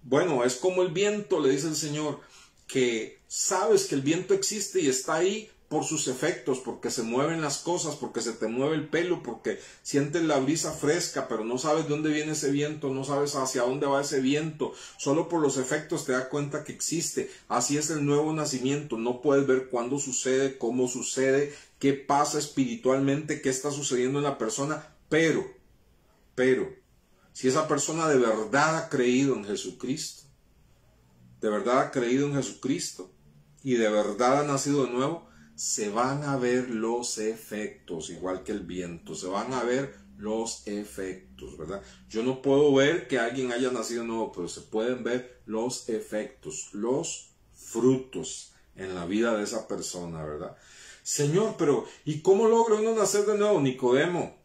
A: Bueno, es como el viento, le dice el Señor, que sabes que el viento existe y está ahí por sus efectos, porque se mueven las cosas, porque se te mueve el pelo, porque sientes la brisa fresca, pero no sabes de dónde viene ese viento, no sabes hacia dónde va ese viento, solo por los efectos te das cuenta que existe. Así es el nuevo nacimiento, no puedes ver cuándo sucede, cómo sucede, qué pasa espiritualmente, qué está sucediendo en la persona, pero, si esa persona de verdad ha creído en Jesucristo, de verdad ha creído en Jesucristo y de verdad ha nacido de nuevo, se van a ver los efectos, igual que el viento, se van a ver los efectos, ¿verdad? Yo no puedo ver que alguien haya nacido nuevo, pero se pueden ver los efectos, los frutos en la vida de esa persona, ¿verdad? Señor, pero ¿y cómo logra uno nacer de nuevo? Nicodemo,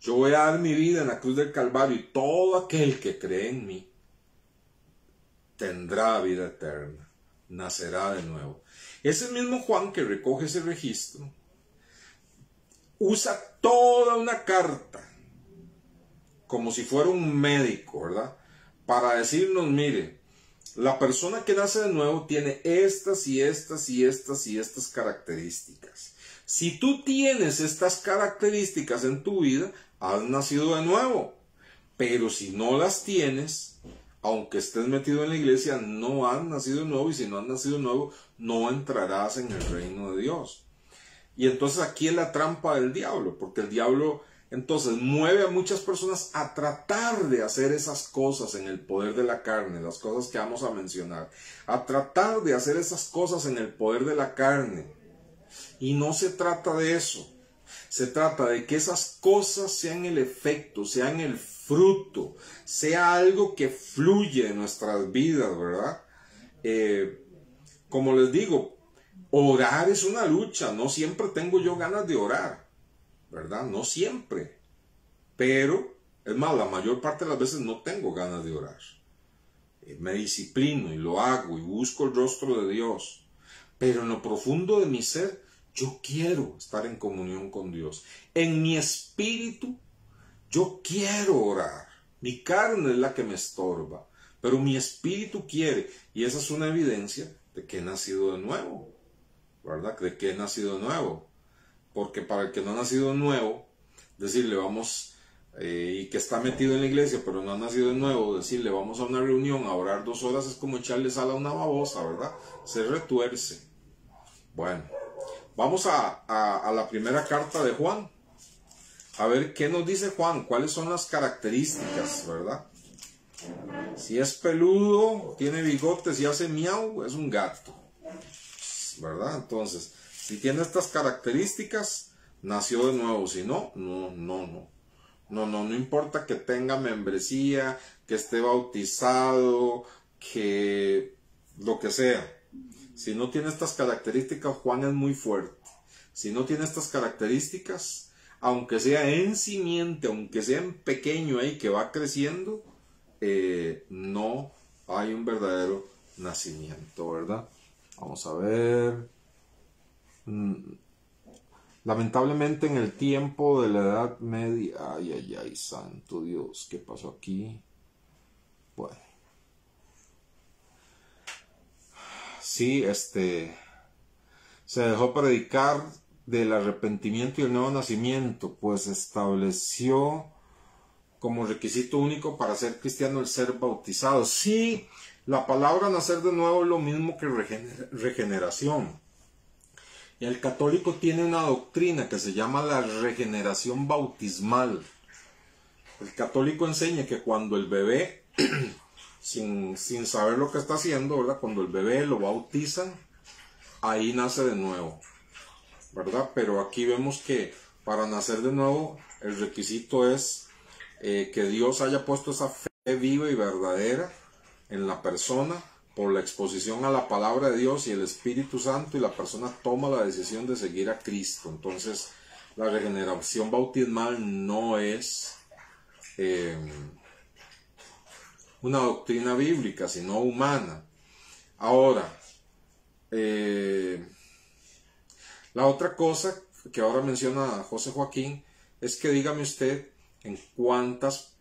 A: yo voy a dar mi vida en la cruz del Calvario y todo aquel que cree en mí tendrá vida eterna, nacerá de nuevo. Ese mismo Juan que recoge ese registro usa toda una carta como si fuera un médico, ¿verdad? Para decirnos, mire, la persona que nace de nuevo tiene estas y estas y estas y estas características. Si tú tienes estas características en tu vida, has nacido de nuevo. Pero si no las tienes, aunque estés metido en la iglesia, no has nacido de nuevo, y si no has nacido de nuevo, no entrarás en el reino de Dios. Y entonces aquí es la trampa del diablo, porque el diablo entonces mueve a muchas personas a tratar de hacer esas cosas en el poder de la carne, las cosas que vamos a mencionar, a tratar de hacer esas cosas en el poder de la carne. Y no se trata de eso, se trata de que esas cosas sean el efecto, sean el fruto, sea algo que fluye en nuestras vidas, ¿verdad? Como les digo, orar es una lucha, no siempre tengo yo ganas de orar, ¿verdad? No siempre, pero, es más, la mayor parte de las veces no tengo ganas de orar. Me disciplino y lo hago y busco el rostro de Dios, pero en lo profundo de mi ser, yo quiero estar en comunión con Dios. En mi espíritu, yo quiero orar. Mi carne es la que me estorba, pero mi espíritu quiere, y esa es una evidencia de que he nacido de nuevo, ¿verdad? De que he nacido de nuevo. Porque para el que no ha nacido de nuevo, decirle vamos, y que está metido en la iglesia, pero no ha nacido de nuevo, decirle vamos a una reunión a orar 2 horas es como echarle sal a una babosa, ¿verdad? Se retuerce. Bueno, vamos a la primera carta de Juan. A ver qué nos dice Juan, cuáles son las características, ¿verdad? Si es peludo, tiene bigotes y hace miau, es un gato, ¿verdad? Entonces, si tiene estas características, nació de nuevo. Si no, no importa que tenga membresía, que esté bautizado, que lo que sea. Si no tiene estas características, Juan es muy fuerte. Si no tiene estas características, aunque sea en simiente, aunque sea en pequeño ahí que va creciendo, no hay un verdadero nacimiento, ¿verdad? Vamos a ver. Lamentablemente en el tiempo de la Edad Media, ay, santo Dios, ¿qué pasó aquí? Bueno, sí, se dejó predicar del arrepentimiento y el nuevo nacimiento, pues estableció como requisito único para ser cristiano el ser bautizado. Sí, la palabra nacer de nuevo es lo mismo que regeneración. Y el católico tiene una doctrina que se llama la regeneración bautismal. El católico enseña que cuando el bebé, sin saber lo que está haciendo, ¿verdad? Cuando el bebé lo bautizan, ahí nace de nuevo, ¿verdad? Pero aquí vemos que para nacer de nuevo el requisito es que Dios haya puesto esa fe viva y verdadera en la persona por la exposición a la palabra de Dios y el Espíritu Santo, y la persona toma la decisión de seguir a Cristo. Entonces la regeneración bautismal no es una doctrina bíblica, sino humana. Ahora, la otra cosa que ahora menciona José Joaquín es que dígame usted en cuántas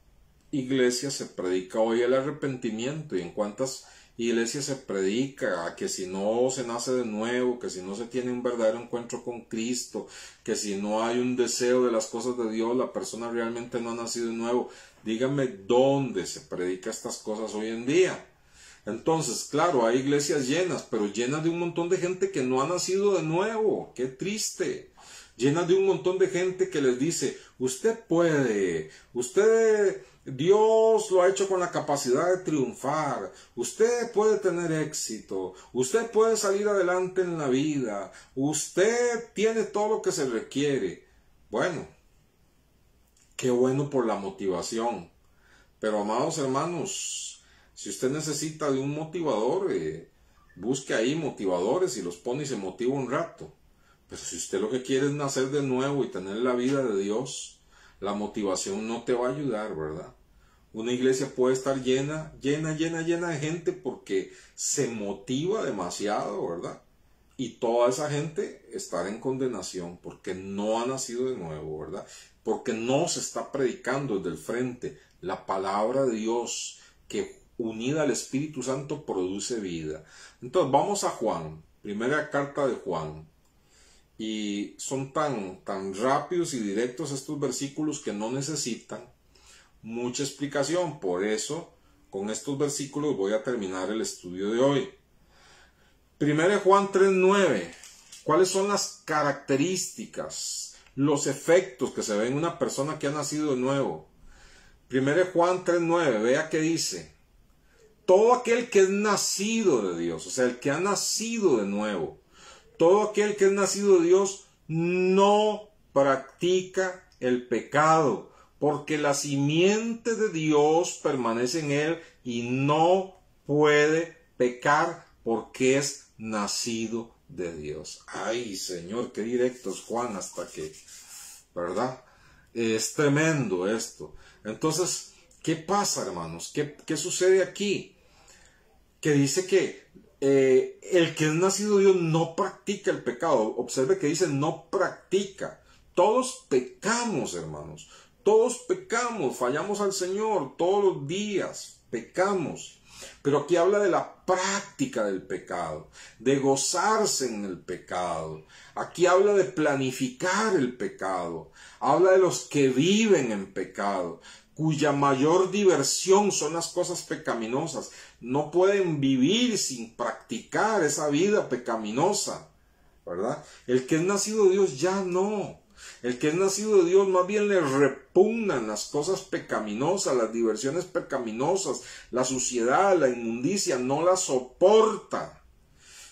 A: iglesias se predica hoy el arrepentimiento, y en cuántas iglesias se predica que si no se nace de nuevo, que si no se tiene un verdadero encuentro con Cristo, que si no hay un deseo de las cosas de Dios, la persona realmente no ha nacido de nuevo. Dígame dónde se predica estas cosas hoy en día. Entonces, claro, hay iglesias llenas, pero llenas de un montón de gente que no ha nacido de nuevo. ¡Qué triste! Llenas de un montón de gente que les dice, usted puede, Dios lo ha hecho con la capacidad de triunfar, usted puede tener éxito, usted puede salir adelante en la vida, usted tiene todo lo que se requiere. Bueno, qué bueno por la motivación, pero amados hermanos, si usted necesita de un motivador, busque ahí motivadores y los pone y se motiva un rato. Pero si usted lo que quiere es nacer de nuevo y tener la vida de Dios, la motivación no te va a ayudar, ¿verdad? Una iglesia puede estar llena de gente porque se motiva demasiado, ¿verdad? Y toda esa gente estará en condenación porque no ha nacido de nuevo, ¿verdad? Porque no se está predicando desde el frente la palabra de Dios, que unida al Espíritu Santo produce vida. Entonces vamos a Juan, primera carta de Juan. Y son tan rápidos y directos estos versículos que no necesitan mucha explicación. Por eso con estos versículos voy a terminar el estudio de hoy. 1 Juan 3:9. ¿Cuáles son las características, los efectos que se ven en una persona que ha nacido de nuevo? 1 Juan 3:9, vea que dice: todo aquel que es nacido de Dios, o sea, el que ha nacido de nuevo, todo aquel que es nacido de Dios no practica el pecado, porque la simiente de Dios permanece en él y no puede pecar porque es nacido de Dios. Ay, Señor, qué directo es Juan, hasta que, ¿verdad? Es tremendo esto. Entonces, ¿qué pasa, hermanos? ¿Qué sucede aquí? Que dice que el que es nacido de Dios no practica el pecado. Observe que dice no practica. Todos pecamos, hermanos. Todos pecamos, fallamos al Señor todos los días, pecamos. Pero aquí habla de la práctica del pecado, de gozarse en el pecado. Aquí habla de planificar el pecado. Habla de los que viven en pecado, cuya mayor diversión son las cosas pecaminosas. No pueden vivir sin practicar esa vida pecaminosa, ¿verdad? El que es nacido de Dios ya no. El que es nacido de Dios más bien le repugnan las cosas pecaminosas, las diversiones pecaminosas, la suciedad, la inmundicia, no la soporta.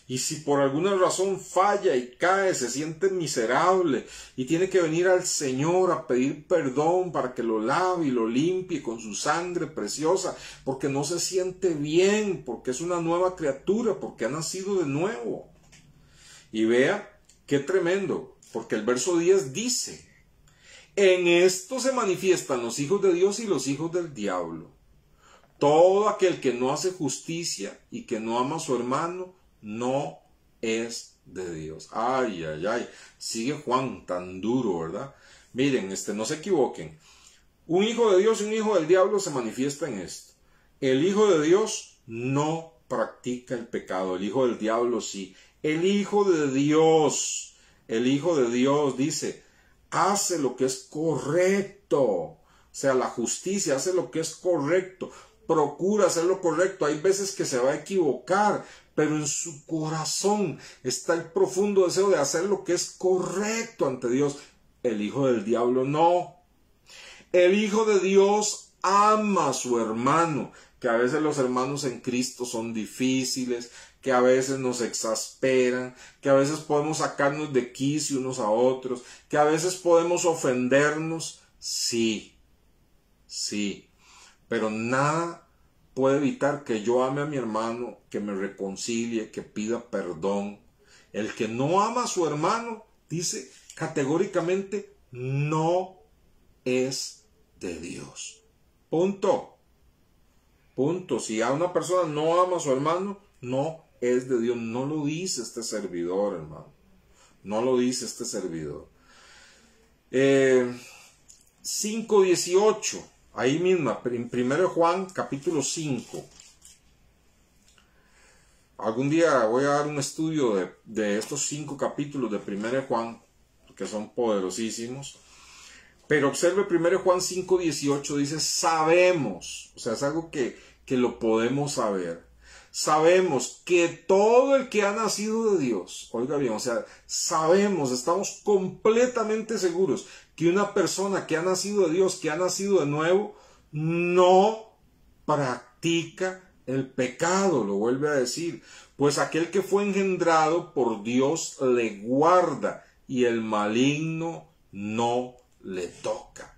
A: Y si por alguna razón falla y cae, se siente miserable y tiene que venir al Señor a pedir perdón para que lo lave y lo limpie con su sangre preciosa, porque no se siente bien, porque es una nueva criatura, porque ha nacido de nuevo. Y vea qué tremendo, porque el verso 10 dice: en esto se manifiestan los hijos de Dios y los hijos del diablo. Todo aquel que no hace justicia y que no ama a su hermano no es de Dios. Ay, ay, ay. Sigue Juan tan duro, ¿verdad? Miren, no se equivoquen. Un hijo de Dios y un hijo del diablo se manifiesta en esto. El hijo de Dios no practica el pecado. El hijo del diablo sí. El hijo de Dios dice, hace lo que es correcto. O sea, la justicia, hace lo que es correcto. Procura hacer lo correcto. Hay veces que se va a equivocar, pero en su corazón está el profundo deseo de hacer lo que es correcto ante Dios. El hijo del diablo no. El hijo de Dios ama a su hermano, que a veces los hermanos en Cristo son difíciles, que a veces nos exasperan, que a veces podemos sacarnos de quicio unos a otros, que a veces podemos ofendernos. Sí, pero nada puede evitar que yo ame a mi hermano, que me reconcilie, que pida perdón. El que no ama a su hermano, dice categóricamente, no es de Dios. Punto. Si a una persona no ama a su hermano, no es de Dios. No lo dice este servidor, hermano. No lo dice este servidor. 5:18. Ahí misma, en 1 Juan capítulo 5. Algún día voy a dar un estudio de estos 5 capítulos de 1 Juan, que son poderosísimos. Pero observe 1 Juan 5:18, dice, sabemos, o sea, es algo que lo podemos saber. Sabemos que todo el que ha nacido de Dios, oiga bien, o sea, sabemos, estamos completamente seguros que una persona que ha nacido de Dios, que ha nacido de nuevo, no practica el pecado, lo vuelve a decir, pues aquel que fue engendrado por Dios le guarda y el maligno no le toca.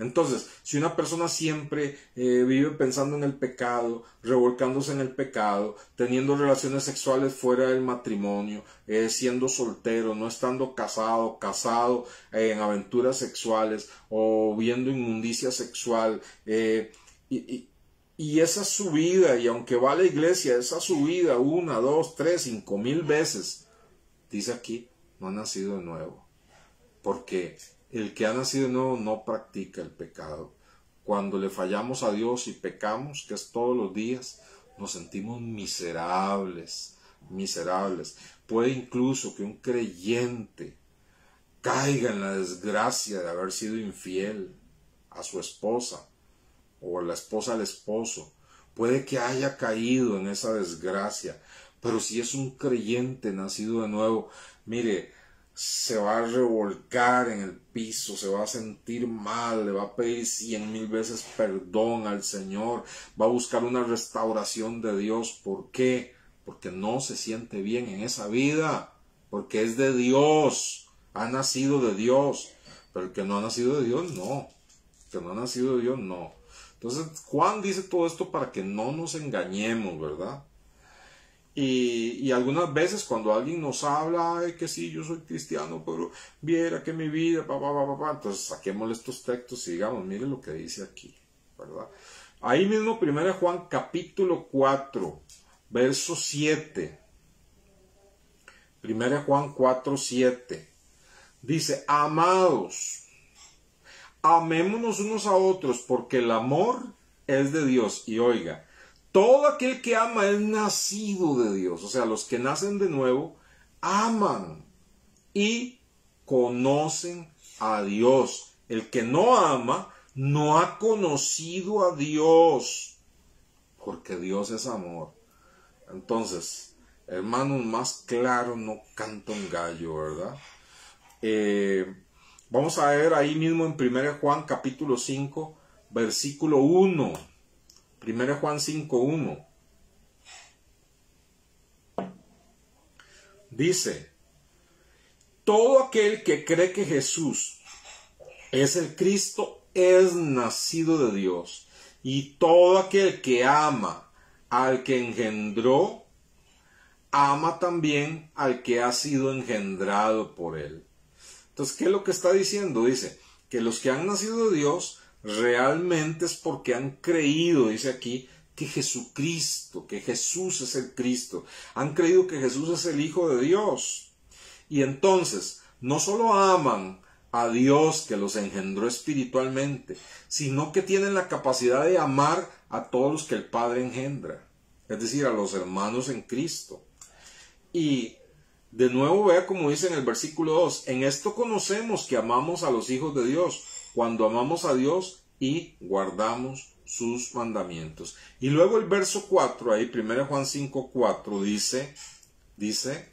A: Entonces, si una persona siempre vive pensando en el pecado, revolcándose en el pecado, teniendo relaciones sexuales fuera del matrimonio, siendo soltero, no estando casado en aventuras sexuales o viendo inmundicia sexual, y esa es su vida, y aunque va a la iglesia, esa es su vida 1, 2, 3, 5,000 veces, dice aquí, no ha nacido de nuevo, porque el que ha nacido de nuevo no practica el pecado. Cuando le fallamos a Dios y pecamos, que es todos los días, nos sentimos miserables. Puede incluso que un creyente caiga en la desgracia de haber sido infiel a su esposa, o la esposa al esposo, puede que haya caído en esa desgracia, pero si es un creyente nacido de nuevo, mire, se va a revolcar en el piso, se va a sentir mal, le va a pedir 100,000 veces perdón al Señor, va a buscar una restauración de Dios. ¿Por qué? Porque no se siente bien en esa vida, porque es de Dios, ha nacido de Dios, pero el que no ha nacido de Dios, no, el que no ha nacido de Dios, no. Entonces Juan dice todo esto para que no nos engañemos, ¿verdad? Y algunas veces cuando alguien nos habla, ay, que sí, yo soy cristiano, pero viera que mi vida, entonces saquémosle estos textos y digamos, mire lo que dice aquí, ¿verdad? Ahí mismo 1 Juan capítulo 4, verso 7. 1 Juan 4, 7. Dice, amados, amémonos unos a otros, porque el amor es de Dios. Y oiga, todo aquel que ama es nacido de Dios. O sea, los que nacen de nuevo aman y conocen a Dios. El que no ama no ha conocido a Dios, porque Dios es amor. Entonces, hermanos, más claro no canta un gallo, ¿verdad? Vamos a ver ahí mismo en 1 Juan capítulo 5, versículo 1. 1 Juan 5, 1. Dice, todo aquel que cree que Jesús es el Cristo es nacido de Dios. Y todo aquel que ama al que engendró, ama también al que ha sido engendrado por él. Entonces, ¿qué es lo que está diciendo? Dice que los que han nacido de Dios realmente es porque han creído, dice aquí, que Jesucristo, que Jesús es el Cristo. Han creído que Jesús es el Hijo de Dios. Y entonces, no solo aman a Dios que los engendró espiritualmente, sino que tienen la capacidad de amar a todos los que el Padre engendra. Es decir, a los hermanos en Cristo. Y de nuevo vea como dice en el versículo 2, en esto conocemos que amamos a los hijos de Dios, cuando amamos a Dios y guardamos sus mandamientos. Y luego el verso 4, ahí 1 Juan 5, 4 dice,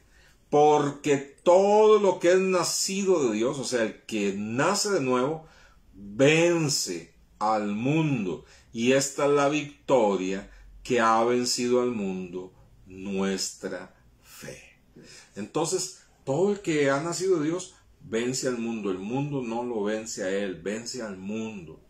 A: porque todo lo que es nacido de Dios, o sea, el que nace de nuevo, vence al mundo. Y esta es la victoria que ha vencido al mundo, nuestra fe. Entonces, todo el que ha nacido de Dios vence al mundo. El mundo no lo vence a él, vence al mundo.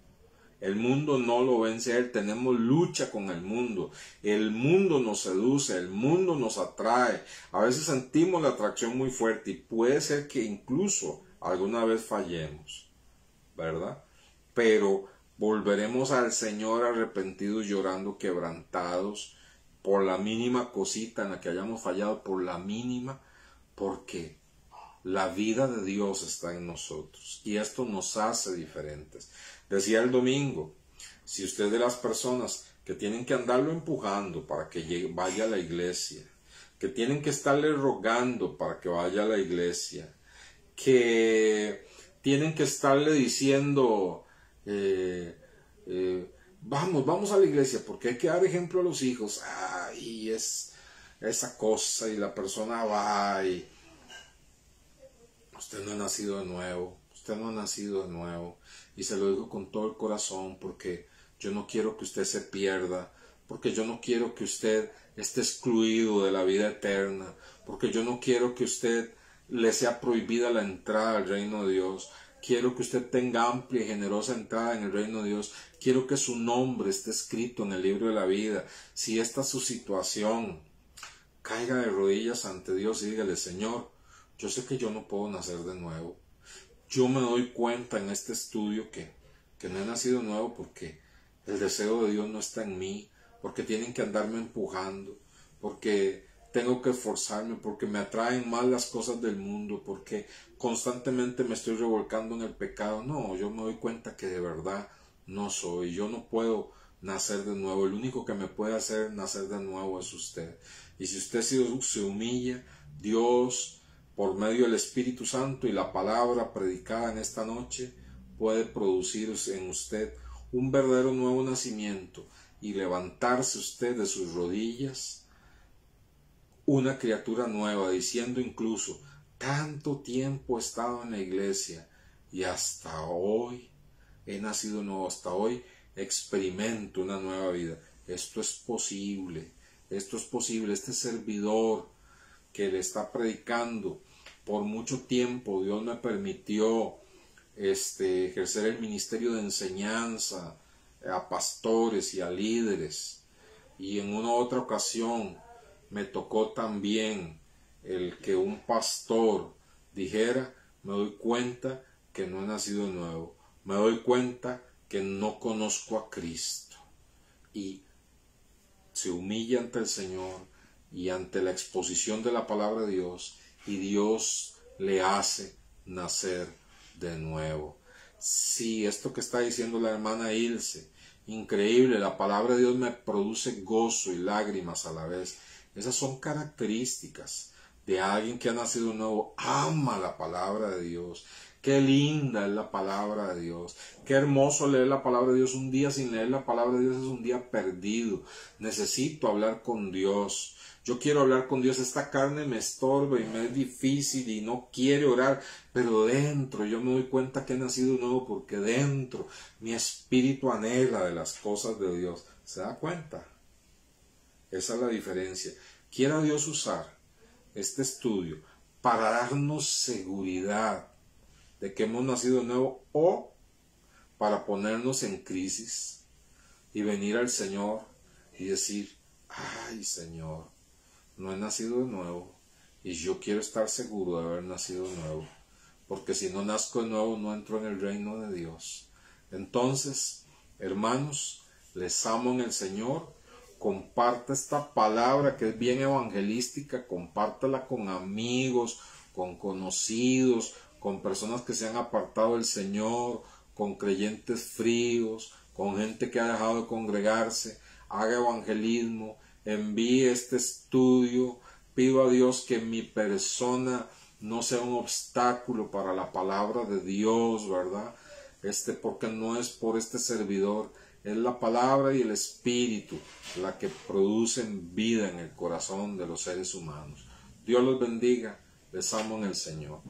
A: El mundo no lo vence a él. Tenemos lucha con el mundo. El mundo nos seduce, el mundo nos atrae. A veces sentimos la atracción muy fuerte y puede ser que incluso alguna vez fallemos, ¿verdad? Pero volveremos al Señor arrepentidos, llorando, quebrantados por la mínima cosita en la que hayamos fallado, por la mínima, porque la vida de Dios está en nosotros y esto nos hace diferentes. Decía el domingo, si usted es de las personas que tienen que andarlo empujando para que vaya a la iglesia, que tienen que estarle rogando para que vaya a la iglesia, que tienen que estarle diciendo, vamos a la iglesia porque hay que dar ejemplo a los hijos, y es esa cosa y la persona va y usted no ha nacido de nuevo, usted no ha nacido de nuevo, y se lo digo con todo el corazón porque yo no quiero que usted se pierda, porque yo no quiero que usted esté excluido de la vida eterna, porque yo no quiero que usted le sea prohibida la entrada al reino de Dios. Quiero que usted tenga amplia y generosa entrada en el reino de Dios. Quiero que su nombre esté escrito en el libro de la vida. Si esta es su situación, caiga de rodillas ante Dios y dígale, Señor, yo sé que yo no puedo nacer de nuevo. Yo me doy cuenta en este estudio que no he nacido de nuevo porque el deseo de Dios no está en mí, porque tienen que andarme empujando, porque tengo que esforzarme, porque me atraen más las cosas del mundo, porque constantemente me estoy revolcando en el pecado. No, yo me doy cuenta que de verdad no soy, yo no puedo nacer de nuevo. El único que me puede hacer nacer de nuevo es usted. Y si usted se humilla, Dios, por medio del Espíritu Santo y la palabra predicada en esta noche, puede producir en usted un verdadero nuevo nacimiento. y levantarse usted de sus rodillas una criatura nueva, diciendo incluso, tanto tiempo he estado en la iglesia y hasta hoy he nacido nuevo, hasta hoy experimento una nueva vida. Esto es posible, este servidor que le está predicando por mucho tiempo, Dios me permitió ejercer el ministerio de enseñanza a pastores y a líderes, y en una otra ocasión me tocó también el que un pastor dijera, me doy cuenta que no he nacido de nuevo, me doy cuenta que no conozco a Cristo, y se humilla ante el Señor y ante la exposición de la palabra de Dios, y Dios le hace nacer de nuevo. Sí, esto que está diciendo la hermana Ilse, increíble, la palabra de Dios me produce gozo y lágrimas a la vez. Esas son características de alguien que ha nacido nuevo, ama la palabra de Dios. Qué linda es la palabra de Dios. Qué hermoso leer la palabra de Dios. Un día sin leer la palabra de Dios es un día perdido. Necesito hablar con Dios. Yo quiero hablar con Dios. Esta carne me estorba y me es difícil y no quiere orar. Pero dentro yo me doy cuenta que he nacido nuevo, porque dentro mi espíritu anhela de las cosas de Dios. ¿Se da cuenta? Esa es la diferencia. Quiera Dios usar este estudio para darnos seguridad de que hemos nacido de nuevo, o para ponernos en crisis y venir al Señor y decir, ay Señor, no he nacido de nuevo y yo quiero estar seguro de haber nacido de nuevo, porque si no nazco de nuevo no entro en el reino de Dios. Entonces, hermanos, les amo en el Señor. Comparte esta palabra que es bien evangelística, compártela con amigos, con conocidos, con personas que se han apartado del Señor, con creyentes fríos, con gente que ha dejado de congregarse. Haga evangelismo, envíe este estudio. Pido a Dios que mi persona no sea un obstáculo para la palabra de Dios, ¿verdad? Porque no es por este servidor, es la palabra y el Espíritu la que producen vida en el corazón de los seres humanos. Dios los bendiga, les amo en el Señor.